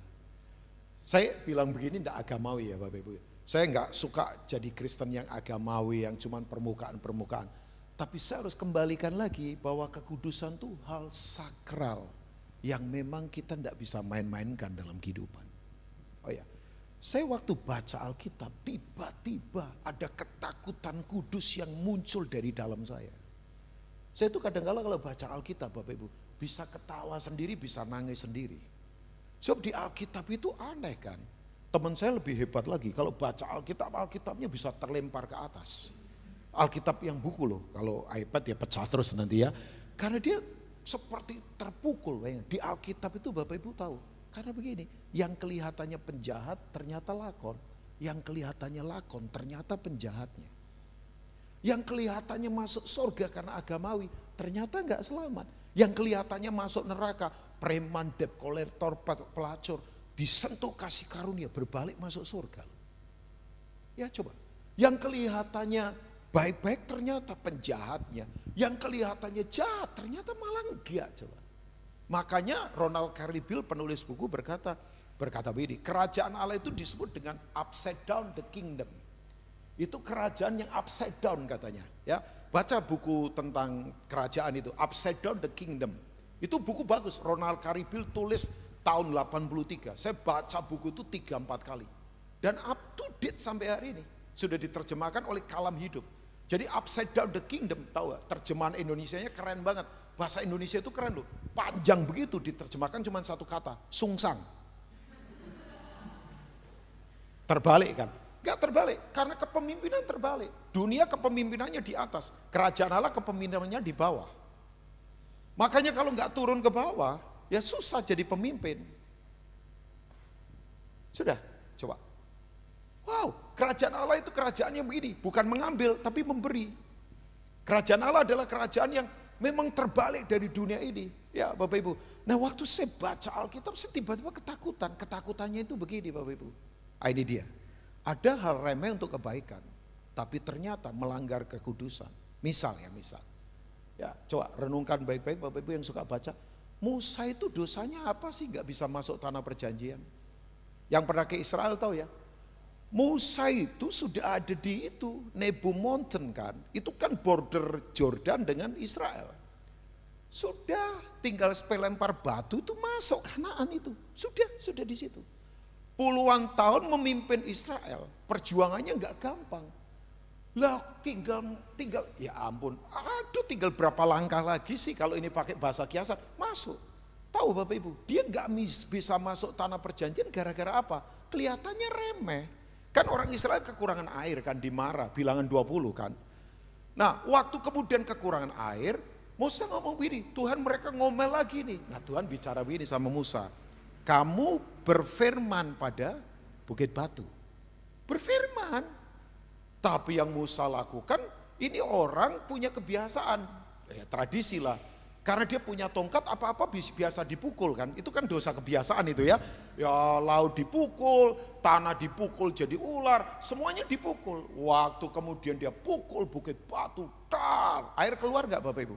A: saya bilang begini tidak agamawi ya Bapak Ibu. Saya nggak suka jadi Kristen yang agamawi, yang cuman permukaan-permukaan. Tapi saya harus kembalikan lagi bahwa kekudusan itu hal sakral, yang memang kita tidak bisa main-mainkan dalam kehidupan. Oh ya. Saya waktu baca Alkitab, tiba-tiba ada ketakutan kudus yang muncul dari dalam saya. Saya itu kadang-kadang kalau baca Alkitab Bapak Ibu, bisa ketawa sendiri, bisa nangis sendiri. Sebab di Alkitab itu aneh kan. Teman saya lebih hebat lagi, kalau baca Alkitab, Alkitabnya bisa terlempar ke atas. Alkitab yang buku loh, kalau iPad ya pecah terus nanti ya. Karena dia seperti terpukul. Di Alkitab itu Bapak Ibu tahu. Karena begini, yang kelihatannya penjahat ternyata lakon. Yang kelihatannya lakon ternyata penjahatnya. Yang kelihatannya masuk surga karena agamawi ternyata enggak selamat. Yang kelihatannya masuk neraka, preman, debt collector, pelacur, disentuh kasih karunia berbalik masuk surga. Ya coba, yang kelihatannya baik-baik ternyata penjahatnya. Yang kelihatannya jahat ternyata malah enggak coba. Makanya Ronald Carlyle penulis buku berkata begini, kerajaan Allah itu disebut dengan upside down the kingdom. Itu kerajaan yang upside down katanya. Ya, baca buku tentang kerajaan itu, upside down the kingdom. Itu buku bagus, Ronald Carlyle tulis tahun 83. Saya baca buku itu 3-4 kali. Dan up to date sampai hari ini. Sudah diterjemahkan oleh Kalam Hidup. Jadi upside down the kingdom, tahu gak? Terjemahan Indonesianya keren banget. Bahasa Indonesia itu keren loh. Panjang begitu diterjemahkan cuma satu kata, sungsang. Terbalik kan? Gak terbalik, karena kepemimpinan terbalik. Dunia kepemimpinannya di atas, kerajaan Allah kepemimpinannya di bawah. Makanya kalau gak turun ke bawah, ya susah jadi pemimpin. Sudah, coba. Wow, kerajaan Allah itu kerajaan yang begini, bukan mengambil tapi memberi. Kerajaan Allah adalah kerajaan yang memang terbalik dari dunia ini. Ya Bapak Ibu. Nah waktu saya baca Alkitab saya tiba-tiba ketakutan. Ketakutannya itu begini Bapak Ibu. Ini dia. Ada hal remeh untuk kebaikan. Tapi ternyata melanggar kekudusan. Misal. Ya coba renungkan baik-baik Bapak Ibu yang suka baca. Musa itu dosanya apa sih gak bisa masuk tanah perjanjian? Yang pernah ke Israel tahu ya. Musa itu sudah ada di itu, Nebo Mountain kan, itu kan border Jordan dengan Israel. Sudah tinggal lempar batu itu masuk Kanaan itu, sudah di situ. Puluhan tahun memimpin Israel, perjuangannya nggak gampang. Lah tinggal, ya ampun, tinggal berapa langkah lagi sih kalau ini pakai bahasa kiasan, masuk. Tahu Bapak Ibu, dia nggak bisa masuk tanah perjanjian gara-gara apa? Kelihatannya remeh. Kan orang Israel kekurangan air kan, dimarah, bilangan 20 kan. Nah waktu kemudian kekurangan air, Musa ngomong begini, Tuhan mereka ngomel lagi nih. Nah Tuhan bicara begini sama Musa, kamu berfirman pada bukit batu. Berfirman. Tapi yang Musa lakukan, ini orang punya kebiasaan, tradisi lah. Karena dia punya tongkat, apa-apa biasa dipukul kan. Itu kan dosa kebiasaan itu ya. Ya laut dipukul, tanah dipukul jadi ular, semuanya dipukul. Waktu kemudian dia pukul bukit batu, air keluar gak Bapak Ibu?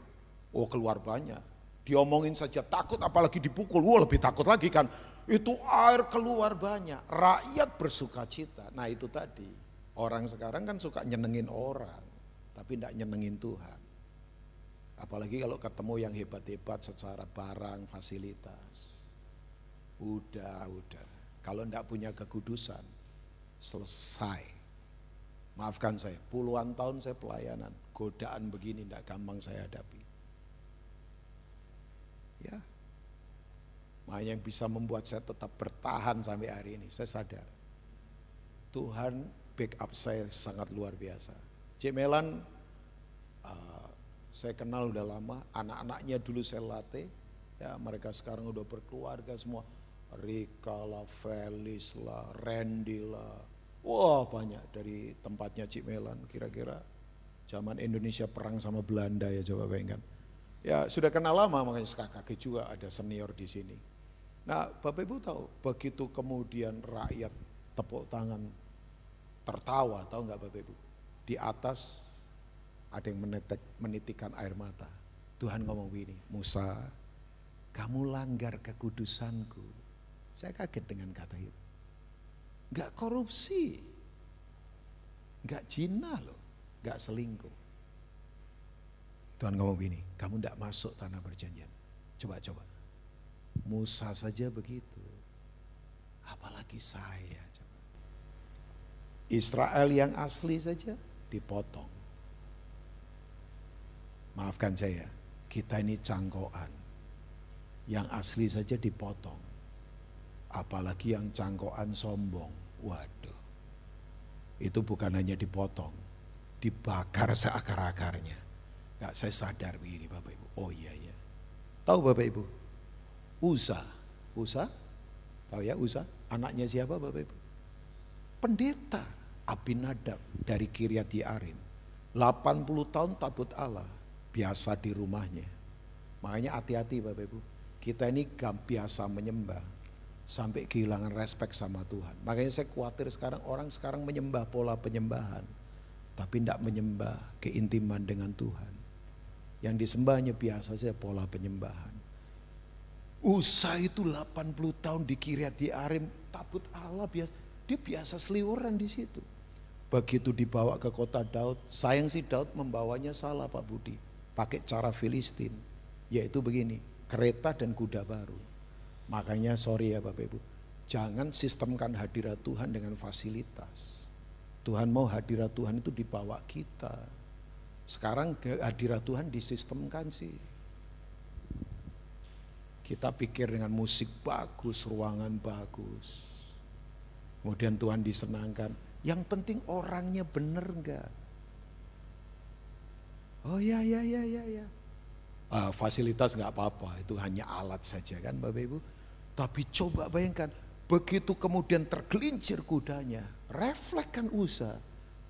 A: Oh keluar banyak. Diomongin saja takut, apalagi dipukul, wah lebih takut lagi kan. Itu air keluar banyak, rakyat bersuka cita. Nah itu tadi, orang sekarang kan suka nyenengin orang, tapi tidak nyenengin Tuhan. Apalagi kalau ketemu yang hebat-hebat secara barang, fasilitas. Udah. Kalau tidak punya kekudusan, selesai. Maafkan saya, puluhan tahun saya pelayanan, godaan begini tidak gampang saya hadapi. Ya, makanya yang bisa membuat saya tetap bertahan sampai hari ini, saya sadar. Tuhan backup saya sangat luar biasa. Cik Melan, saya kenal udah lama, anak-anaknya dulu saya latih, ya mereka sekarang udah berkeluarga semua. Rika lah, Felis lah, Randy lah, wah banyak dari tempatnya Cik Melan. Kira-kira zaman Indonesia perang sama Belanda ya, coba bayangkan. Ya sudah kenal lama, makanya kakek juga ada senior di sini. Nah Bapak Ibu tahu, begitu kemudian rakyat tepuk tangan, tertawa, tahu nggak Bapak Ibu? Di atas ada yang menitikan air mata. Tuhan ngomong begini, Musa, kamu langgar kekudusanku. Saya kaget dengan kata itu. Gak korupsi, gak zina loh, gak selingkuh. Tuhan ngomong begini, kamu gak masuk tanah perjanjian. Coba. Musa saja begitu, apalagi saya. Coba. Israel yang asli saja dipotong. Maafkan saya, kita ini cangkokan. Yang asli saja dipotong. Apalagi yang cangkokan sombong. Waduh. Itu bukan hanya dipotong, dibakar seakar-akarnya. Gak, saya sadar begini Bapak Ibu. Oh iya. Tahu Bapak Ibu? Uza. Tahu ya Uza? Anaknya siapa Bapak Ibu? Pendeta Abinadab dari Kiryat Yearim. 80 tahun tabut Allah. Biasa di rumahnya. Makanya hati-hati Bapak Ibu. Kita ini gak biasa menyembah sampai kehilangan respek sama Tuhan. Makanya saya khawatir sekarang orang sekarang menyembah pola penyembahan, tapi tidak menyembah keintiman dengan Tuhan. Yang disembahnya biasa saja pola penyembahan. Usa itu 80 tahun di Kiryat Yearim, tabut Allah biasa. Dia biasa seliweran di situ. Begitu dibawa ke kota Daud, sayang sih Daud membawanya salah Pak Budi. Pakai cara Filistin, yaitu begini, kereta dan kuda baru. Makanya sorry ya Bapak Ibu, jangan sistemkan hadirat Tuhan dengan fasilitas. Tuhan mau hadirat Tuhan itu dibawa kita. Sekarang hadirat Tuhan disistemkan sih. Kita pikir dengan musik bagus, ruangan bagus, kemudian Tuhan disenangkan. Yang penting orangnya bener enggak? Oh ya. Fasilitas nggak apa-apa, itu hanya alat saja kan Bapak Ibu. Tapi coba bayangkan, begitu kemudian tergelincir kudanya, reflekskan Uza,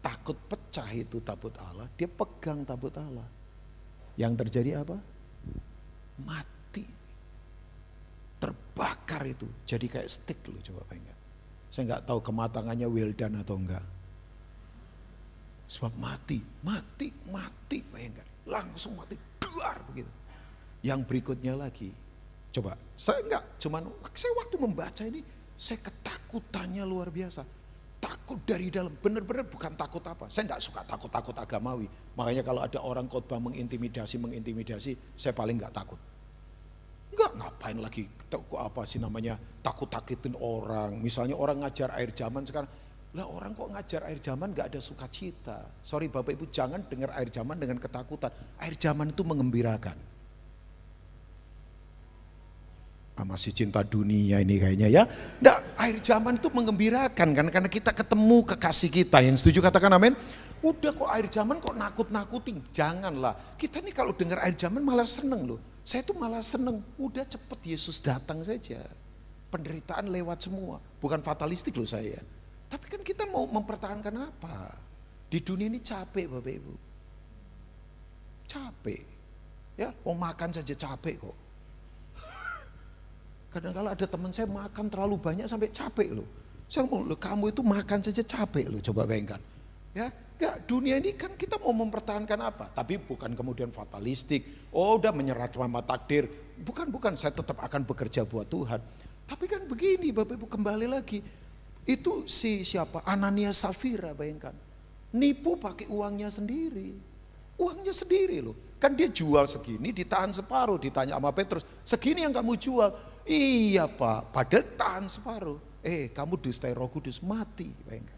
A: takut pecah itu tabut Allah, dia pegang tabut Allah. Yang terjadi apa? Mati, terbakar itu, jadi kayak stick loh, coba bayangkan. Saya nggak tahu kematangannya well done atau enggak. Sebab mati, bayangkan, langsung mati, duar begitu. Yang berikutnya lagi, coba, saya waktu membaca ini, saya ketakutannya luar biasa. Takut dari dalam, benar-benar bukan takut apa. Saya enggak suka takut agamawi. Makanya kalau ada orang khotbah mengintimidasi, saya paling enggak takut. Enggak, ngapain lagi, takut-takutin orang. Misalnya orang ngajar air zaman sekarang, lah orang kok ngajar air zaman gak ada sukacita. Sorry Bapak Ibu, jangan dengar air zaman dengan ketakutan. Air zaman itu mengembirakan. masih cinta dunia ini kayaknya ya. Nggak, akhir zaman itu menggembirakan kan, karena kita ketemu kekasih kita. Yang setuju katakan amin. Udah kok akhir zaman kok nakut-nakutin, janganlah. Kita nih kalau dengar akhir zaman malah seneng loh. Saya tuh malah seneng, udah cepet Yesus datang saja. Penderitaan lewat semua, bukan fatalistik loh saya. Tapi kan kita mau mempertahankan apa? Di dunia ini capek Bapak Ibu. Capek. Ya, mau makan saja capek kok. Kadang-kadang ada teman saya makan terlalu banyak sampai capek loh. Saya ngomong, kamu itu makan saja capek loh, coba bayangkan. Ya, dunia ini kan kita mau mempertahankan apa? Tapi bukan kemudian fatalistik. Oh, udah menyerah sama takdir. Bukan, saya tetap akan bekerja buat Tuhan. Tapi kan begini Bapak Ibu, kembali lagi. Itu siapa? Anania Safira, bayangkan. Nipu pakai uangnya sendiri. Uangnya sendiri loh. Kan dia jual segini, ditahan separuh. Ditanya sama Petrus, segini yang kamu jual. Iya Pak, padahal tahan separuh. Kamu dustai Roh Kudus, mati. Bayangkan.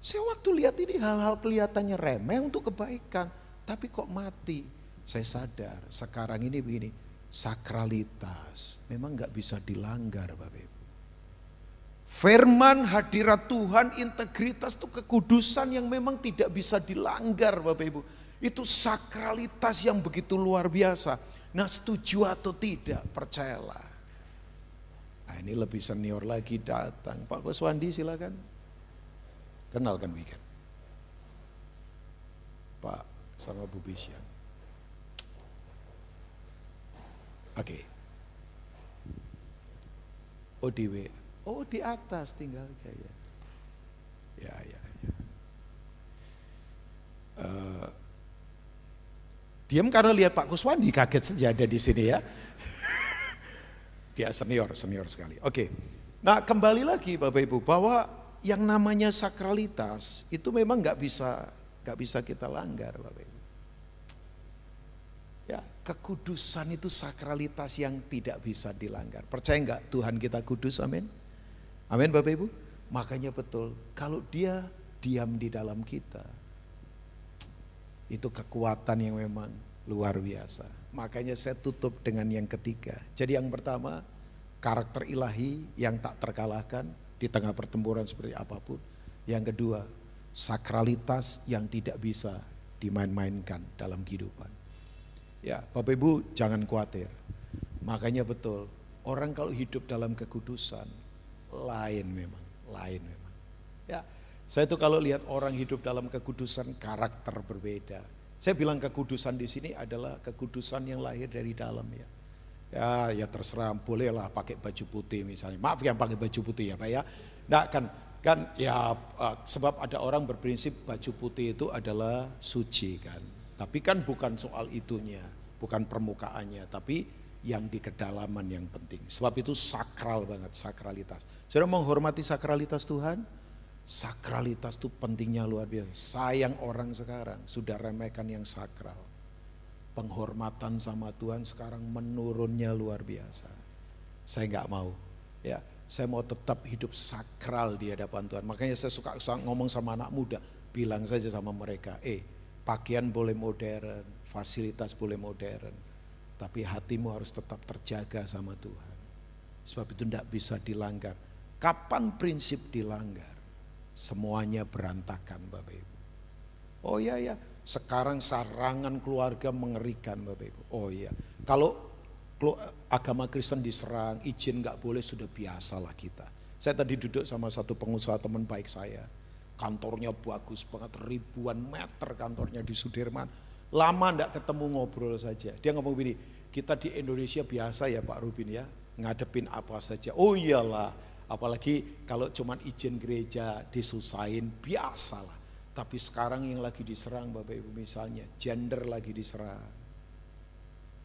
A: Saya waktu lihat ini hal-hal kelihatannya remeh untuk kebaikan. Tapi kok mati. Saya sadar sekarang ini begini. Sakralitas memang gak bisa dilanggar Bapak Ibu. Firman, hadirat Tuhan, integritas itu kekudusan yang memang tidak bisa dilanggar Bapak Ibu. Itu sakralitas yang begitu luar biasa. Nah, setuju atau tidak, percayalah. Nah, ini lebih senior lagi datang. Pak Kuswandi silakan. Kenalkan weekend. Pak sama Bu Bisyan. Oke. ODW. Oh, di atas tinggal kayak. Ya. Diam karena lihat Pak Kuswandi kaget saja ada di sini ya. Dia senior sekali. Oke. Nah, kembali lagi Bapak Ibu bahwa yang namanya sakralitas itu memang nggak bisa kita langgar Bapak Ibu. Ya, kekudusan itu sakralitas yang tidak bisa dilanggar. Percaya nggak Tuhan kita kudus? Amin. Amin Bapak Ibu. Makanya betul, kalau dia diam di dalam kita, itu kekuatan yang memang luar biasa. Makanya saya tutup dengan yang ketiga. Jadi yang pertama, karakter ilahi yang tak terkalahkan di tengah pertempuran seperti apapun. Yang kedua, sakralitas yang tidak bisa dimain-mainkan dalam kehidupan. Ya, Bapak Ibu jangan khawatir. Makanya betul, orang kalau hidup dalam kekudusan, lain memang. Ya, saya tuh kalau lihat orang hidup dalam kekudusan, karakter berbeda. Saya bilang kekudusan di sini adalah kekudusan yang lahir dari dalam ya. Ya terserah, bolehlah pakai baju putih misalnya. Maaf yang pakai baju putih ya Pak ya. Nah kan ya sebab ada orang berprinsip baju putih itu adalah suci kan. Tapi kan bukan soal itunya, bukan permukaannya, tapi yang di kedalaman yang penting. Sebab itu sakral banget, sakralitas. Saudara menghormati sakralitas Tuhan? Sakralitas itu pentingnya luar biasa. Sayang orang sekarang sudah remehkan yang sakral. Penghormatan sama Tuhan sekarang menurunnya luar biasa. Saya nggak mau, ya. Saya mau tetap hidup sakral di hadapan Tuhan. Makanya saya suka ngomong sama anak muda, bilang saja sama mereka, pakaian boleh modern, fasilitas boleh modern, tapi hatimu harus tetap terjaga sama Tuhan. Sebab itu tidak bisa dilanggar. Kapan prinsip dilanggar? Semuanya berantakan Bapak Ibu. Oh iya, sekarang sarangan keluarga mengerikan Bapak Ibu. Oh iya, kalau agama Kristen diserang, izin gak boleh, sudah biasalah kita. Saya tadi duduk sama satu pengusaha teman baik saya. Kantornya bagus banget, ribuan meter kantornya di Sudirman. Lama gak ketemu ngobrol saja. Dia ngomong begini, kita di Indonesia biasa ya Pak Rubin ya, ngadepin apa saja. Oh iyalah. Apalagi kalau cuman izin gereja disusahin, biasalah. Tapi sekarang yang lagi diserang Bapak Ibu misalnya, gender lagi diserang.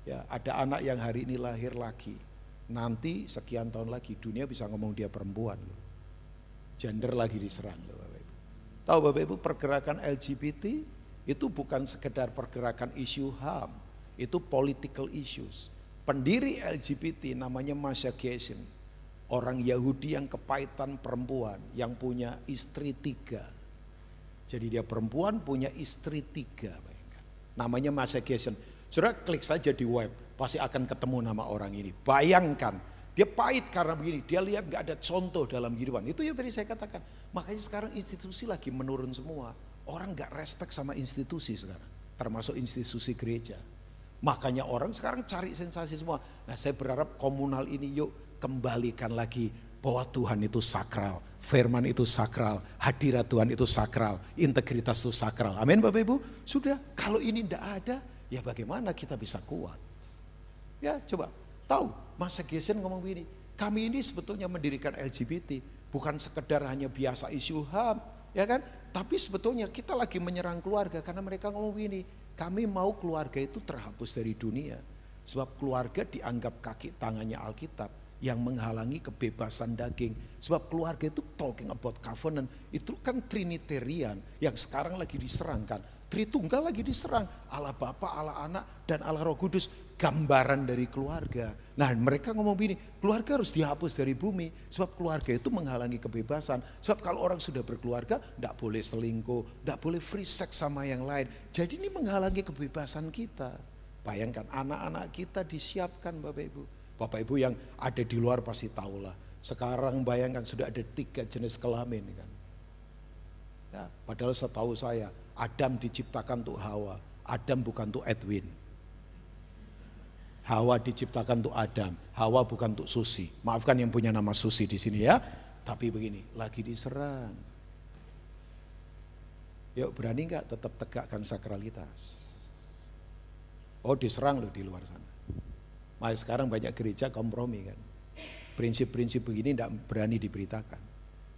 A: Ya, ada anak yang hari ini lahir laki, nanti sekian tahun lagi dunia bisa ngomong dia perempuan loh. Gender lagi diserang loh Bapak Ibu. Tahu Bapak Ibu, pergerakan LGBT itu bukan sekedar pergerakan isu HAM, itu political issues. Pendiri LGBT namanya Masha Gessen. Orang Yahudi yang kepahitan perempuan, yang punya istri 3. Jadi dia perempuan punya istri 3. Bayangkan. Namanya Masha Gessen. Saudara klik saja di web, pasti akan ketemu nama orang ini. Bayangkan Dia pahit karena begini, dia lihat gak ada contoh dalam kehidupan. Itu yang tadi saya katakan. Makanya sekarang institusi lagi menurun semua. Orang gak respect sama institusi sekarang, termasuk institusi gereja. Makanya orang sekarang cari sensasi semua. Nah saya berharap komunal ini yuk kembalikan lagi bahwa Tuhan itu sakral. Firman itu sakral, hadirat Tuhan itu sakral, integritas itu sakral. Amin Bapak Ibu. Sudah, kalau ini tidak ada, ya bagaimana kita bisa kuat? Ya coba, tahu Mas Gesen ngomong begini, kami ini sebetulnya mendirikan LGBT, bukan sekedar hanya biasa isu HAM, ya kan? Tapi sebetulnya kita lagi menyerang keluarga karena mereka ngomong begini, kami mau keluarga itu terhapus dari dunia. Sebab keluarga dianggap kaki tangannya Alkitab yang menghalangi kebebasan daging. Sebab keluarga itu talking about covenant, itu kan Trinitarian yang sekarang lagi diserangkan. Tritunggal lagi diserang, Allah Bapa, Allah Anak, dan Allah Roh Kudus, gambaran dari keluarga. Nah mereka ngomong begini, keluarga harus dihapus dari bumi, sebab keluarga itu menghalangi kebebasan. Sebab kalau orang sudah berkeluarga, tidak boleh selingkuh, tidak boleh free sex sama yang lain. Jadi ini menghalangi kebebasan kita. Bayangkan anak-anak kita disiapkan Bapak Ibu. Bapak Ibu yang ada di luar pasti tahulah. Sekarang bayangkan sudah ada 3 jenis kelamin kan. Ya, padahal setahu saya Adam diciptakan untuk Hawa. Adam bukan untuk Edwin. Hawa diciptakan untuk Adam. Hawa bukan untuk Susi. Maafkan yang punya nama Susi di sini ya. Tapi begini, lagi diserang. Yuk berani nggak tetap tegakkan sakralitas? Oh diserang loh di luar sana. Makanya sekarang banyak gereja kompromi kan. Prinsip-prinsip begini tidak berani diberitakan.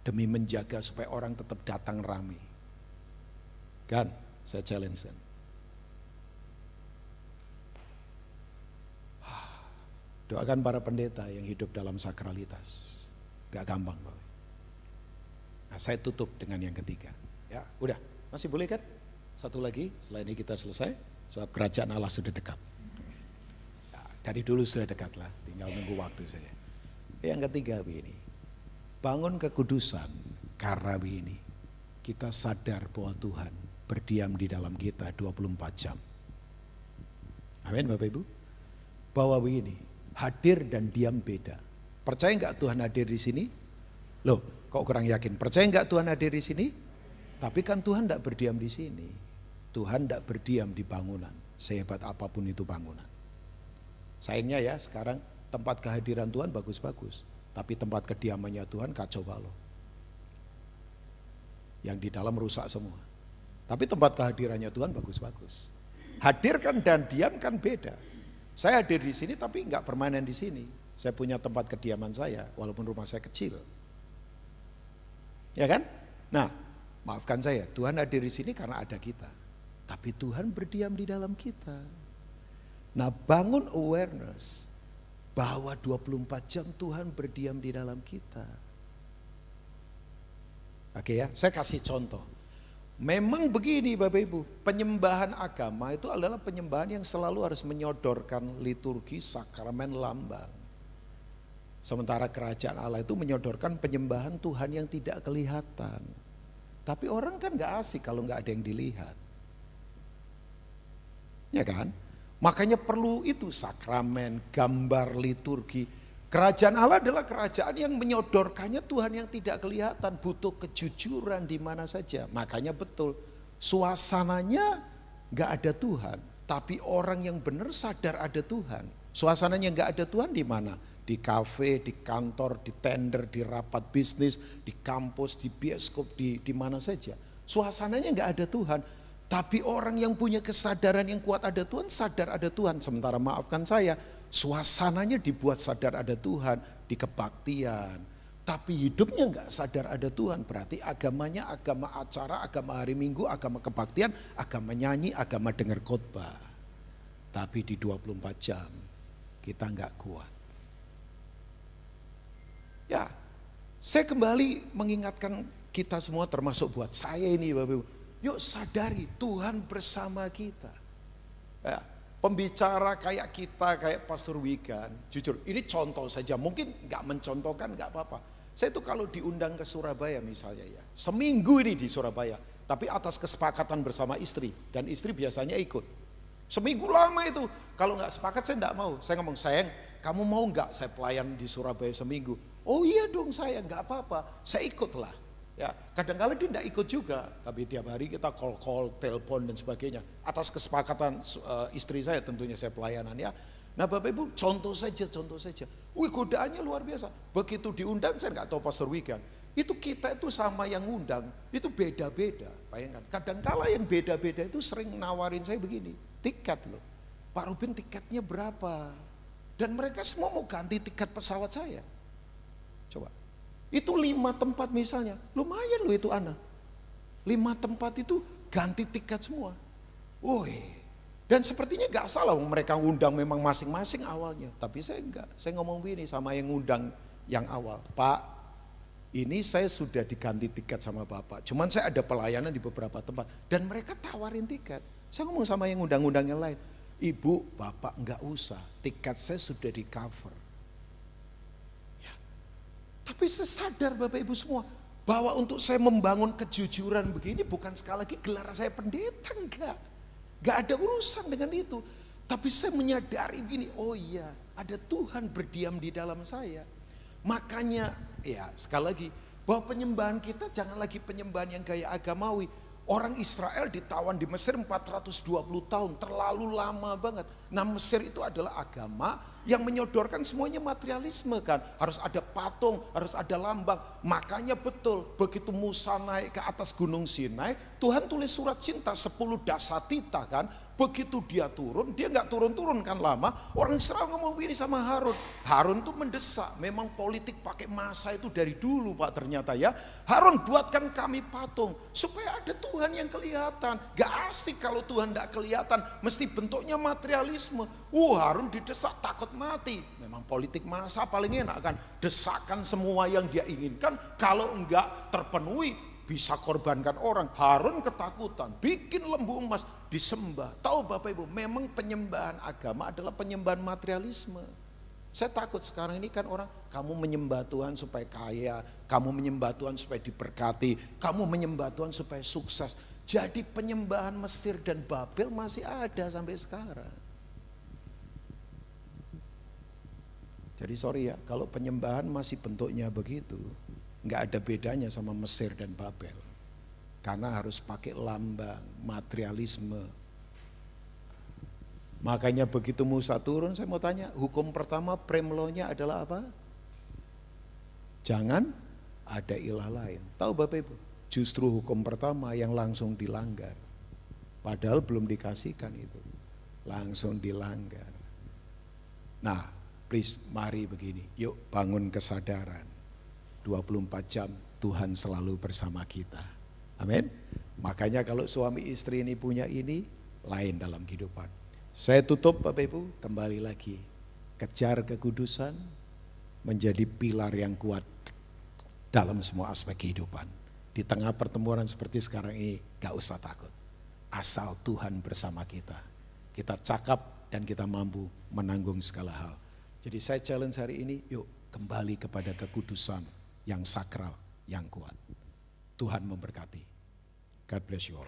A: Demi menjaga supaya orang tetap datang ramai. Kan, saya challenge kan. Doakan para pendeta yang hidup dalam sakralitas. Gak gampang Bapak. Nah saya tutup dengan yang ketiga. Ya udah, masih boleh kan? Satu lagi, setelah ini kita selesai. Sebab kerajaan Allah sudah dekat. Ya, dari dulu sudah dekat lah, tinggal nunggu waktu saja. Yang ketiga begini. Bangun kekudusan karena begini. Kita sadar bahwa Tuhan berdiam di dalam kita 24 jam. Amin Bapak Ibu. Bahwa begini, hadir dan diam beda. Percaya enggak Tuhan hadir di sini? Loh, kok kurang yakin? Percaya enggak Tuhan hadir di sini? Tapi kan Tuhan enggak berdiam di sini. Tuhan enggak berdiam di bangunan, sehebat apapun itu bangunan. Sayangnya ya, sekarang tempat kehadiran Tuhan bagus-bagus, tapi tempat kediamannya Tuhan kacau balau. Yang di dalam rusak semua. Tapi tempat kehadirannya Tuhan bagus-bagus. Hadirkan dan diam kan beda. Saya hadir di sini tapi enggak permanen di sini. Saya punya tempat kediaman saya walaupun rumah saya kecil. Ya kan? Nah, maafkan saya, Tuhan hadir di sini karena ada kita. Tapi Tuhan berdiam di dalam kita. Nah, bangun awareness bahwa 24 jam Tuhan berdiam di dalam kita. Oke ya, saya kasih contoh. Memang begini Bapak Ibu, penyembahan agama itu adalah penyembahan yang selalu harus menyodorkan liturgi, sakramen, lambang. Sementara kerajaan Allah itu menyodorkan penyembahan Tuhan yang tidak kelihatan. Tapi orang kan gak asik kalau gak ada yang dilihat. Ya kan? Makanya perlu itu sakramen, gambar, liturgi. Kerajaan Allah adalah kerajaan yang menyodorkannya Tuhan yang tidak kelihatan, butuh kejujuran di mana saja. Makanya betul, suasananya gak ada Tuhan, tapi orang yang benar sadar ada Tuhan. Suasananya gak ada Tuhan di mana? Di kafe, di kantor, di tender, di rapat bisnis, di kampus, di bioskop, di mana saja. Suasananya gak ada Tuhan. Tapi orang yang punya kesadaran yang kuat ada Tuhan, sadar ada Tuhan. Sementara maafkan saya, suasananya dibuat sadar ada Tuhan di kebaktian. Tapi hidupnya enggak sadar ada Tuhan. Berarti agamanya agama acara, agama hari Minggu, agama kebaktian, agama nyanyi, agama dengar khotbah. Tapi di 24 jam kita enggak kuat. Ya, saya kembali mengingatkan kita semua termasuk buat saya ini Bapak Ibu. Yuk sadari Tuhan bersama kita. Ya, pembicara kayak kita, kayak Pastor Wigan, jujur ini contoh saja, mungkin gak mencontohkan gak apa-apa. Saya tuh kalau diundang ke Surabaya misalnya ya, seminggu ini di Surabaya, tapi atas kesepakatan bersama istri, dan istri biasanya ikut. Seminggu lama itu, kalau gak sepakat saya gak mau. Saya ngomong sayang, kamu mau nggak saya pelayan di Surabaya seminggu? Oh iya dong saya, nggak apa-apa, saya ikutlah. Ya, kadang-kadang dia tidak ikut juga, tapi tiap hari kita call, telepon dan sebagainya. Atas kesepakatan istri saya tentunya saya pelayanan ya. Nah Bapak Ibu contoh saja. Wih godaannya luar biasa. Begitu diundang saya nggak tahu Pastor Wigan. Itu kita itu sama yang undang, itu beda-beda. Bayangkan, kadang-kala yang beda-beda itu sering nawarin saya begini, tiket loh. Pak Ruben tiketnya berapa? Dan mereka semua mau ganti tiket pesawat saya. Coba. Itu 5 tempat misalnya, lumayan loh itu Ana. 5 tempat itu ganti tiket semua. Woi, dan sepertinya gak salah mereka undang memang masing-masing awalnya. Tapi saya enggak, saya ngomong begini sama yang undang yang awal. Pak, ini saya sudah diganti tiket sama Bapak. Cuman saya ada pelayanan di beberapa tempat. Dan mereka tawarin tiket. Saya ngomong sama yang undang-undang yang lain. Ibu, Bapak enggak usah, tiket saya sudah di cover. Tapi saya sadar Bapak Ibu semua, bahwa untuk saya membangun kejujuran begini bukan sekali lagi gelar saya pendeta, enggak. Enggak ada urusan dengan itu. Tapi saya menyadari begini, oh iya ada Tuhan berdiam di dalam saya. Makanya ya sekali lagi, bahwa penyembahan kita jangan lagi penyembahan yang gaya agamawi. Orang Israel ditawan di Mesir 420 tahun, terlalu lama banget. Nah Mesir itu adalah agama yang menyodorkan semuanya materialisme kan. Harus ada patung, harus ada lambang. Makanya betul, begitu Musa naik ke atas gunung Sinai, Tuhan tulis surat cinta 10 dasatita kan. Begitu dia turun, dia nggak turun-turun kan lama. Orang Israel ngomong begini sama Harun. Harun tuh mendesak, memang politik pakai masa itu dari dulu Pak ternyata ya. Harun buatkan kami patung, supaya ada Tuhan yang kelihatan. Gak asik kalau Tuhan gak kelihatan, mesti bentuknya materialisme. Harun didesak takut mati. Memang politik masa paling enak kan. Desakan semua yang dia inginkan, kalau enggak terpenuhi, bisa korbankan orang. Harun ketakutan, bikin lembu emas disembah. Tahu Bapak Ibu, memang penyembahan agama adalah penyembahan materialisme. Saya takut sekarang ini kan orang, kamu menyembah Tuhan supaya kaya, kamu menyembah Tuhan supaya diberkati, kamu menyembah Tuhan supaya sukses. Jadi penyembahan Mesir dan Babel masih ada sampai sekarang. Jadi sorry ya, kalau penyembahan masih bentuknya begitu, nggak ada bedanya sama Mesir dan Babel. Karena harus pakai lambang, materialisme. Makanya begitu Musa turun, saya mau tanya, hukum pertama premlonya adalah apa? Jangan ada ilah lain. Tahu Bapak Ibu? Justru hukum pertama yang langsung dilanggar. Padahal belum dikasihkan itu. Langsung dilanggar. Nah, please mari begini, yuk bangun kesadaran. 24 jam Tuhan selalu bersama kita. Amin. Makanya kalau suami istri ini punya ini, lain dalam kehidupan. Saya tutup Bapak Ibu, kembali lagi. Kejar kekudusan menjadi pilar yang kuat dalam semua aspek kehidupan. Di tengah pertemuan seperti sekarang ini, gak usah takut. Asal Tuhan bersama kita. Kita cakap dan kita mampu menanggung segala hal. Jadi saya challenge hari ini, yuk kembali kepada kekudusan yang sakral, yang kuat. Tuhan memberkati. God bless you all.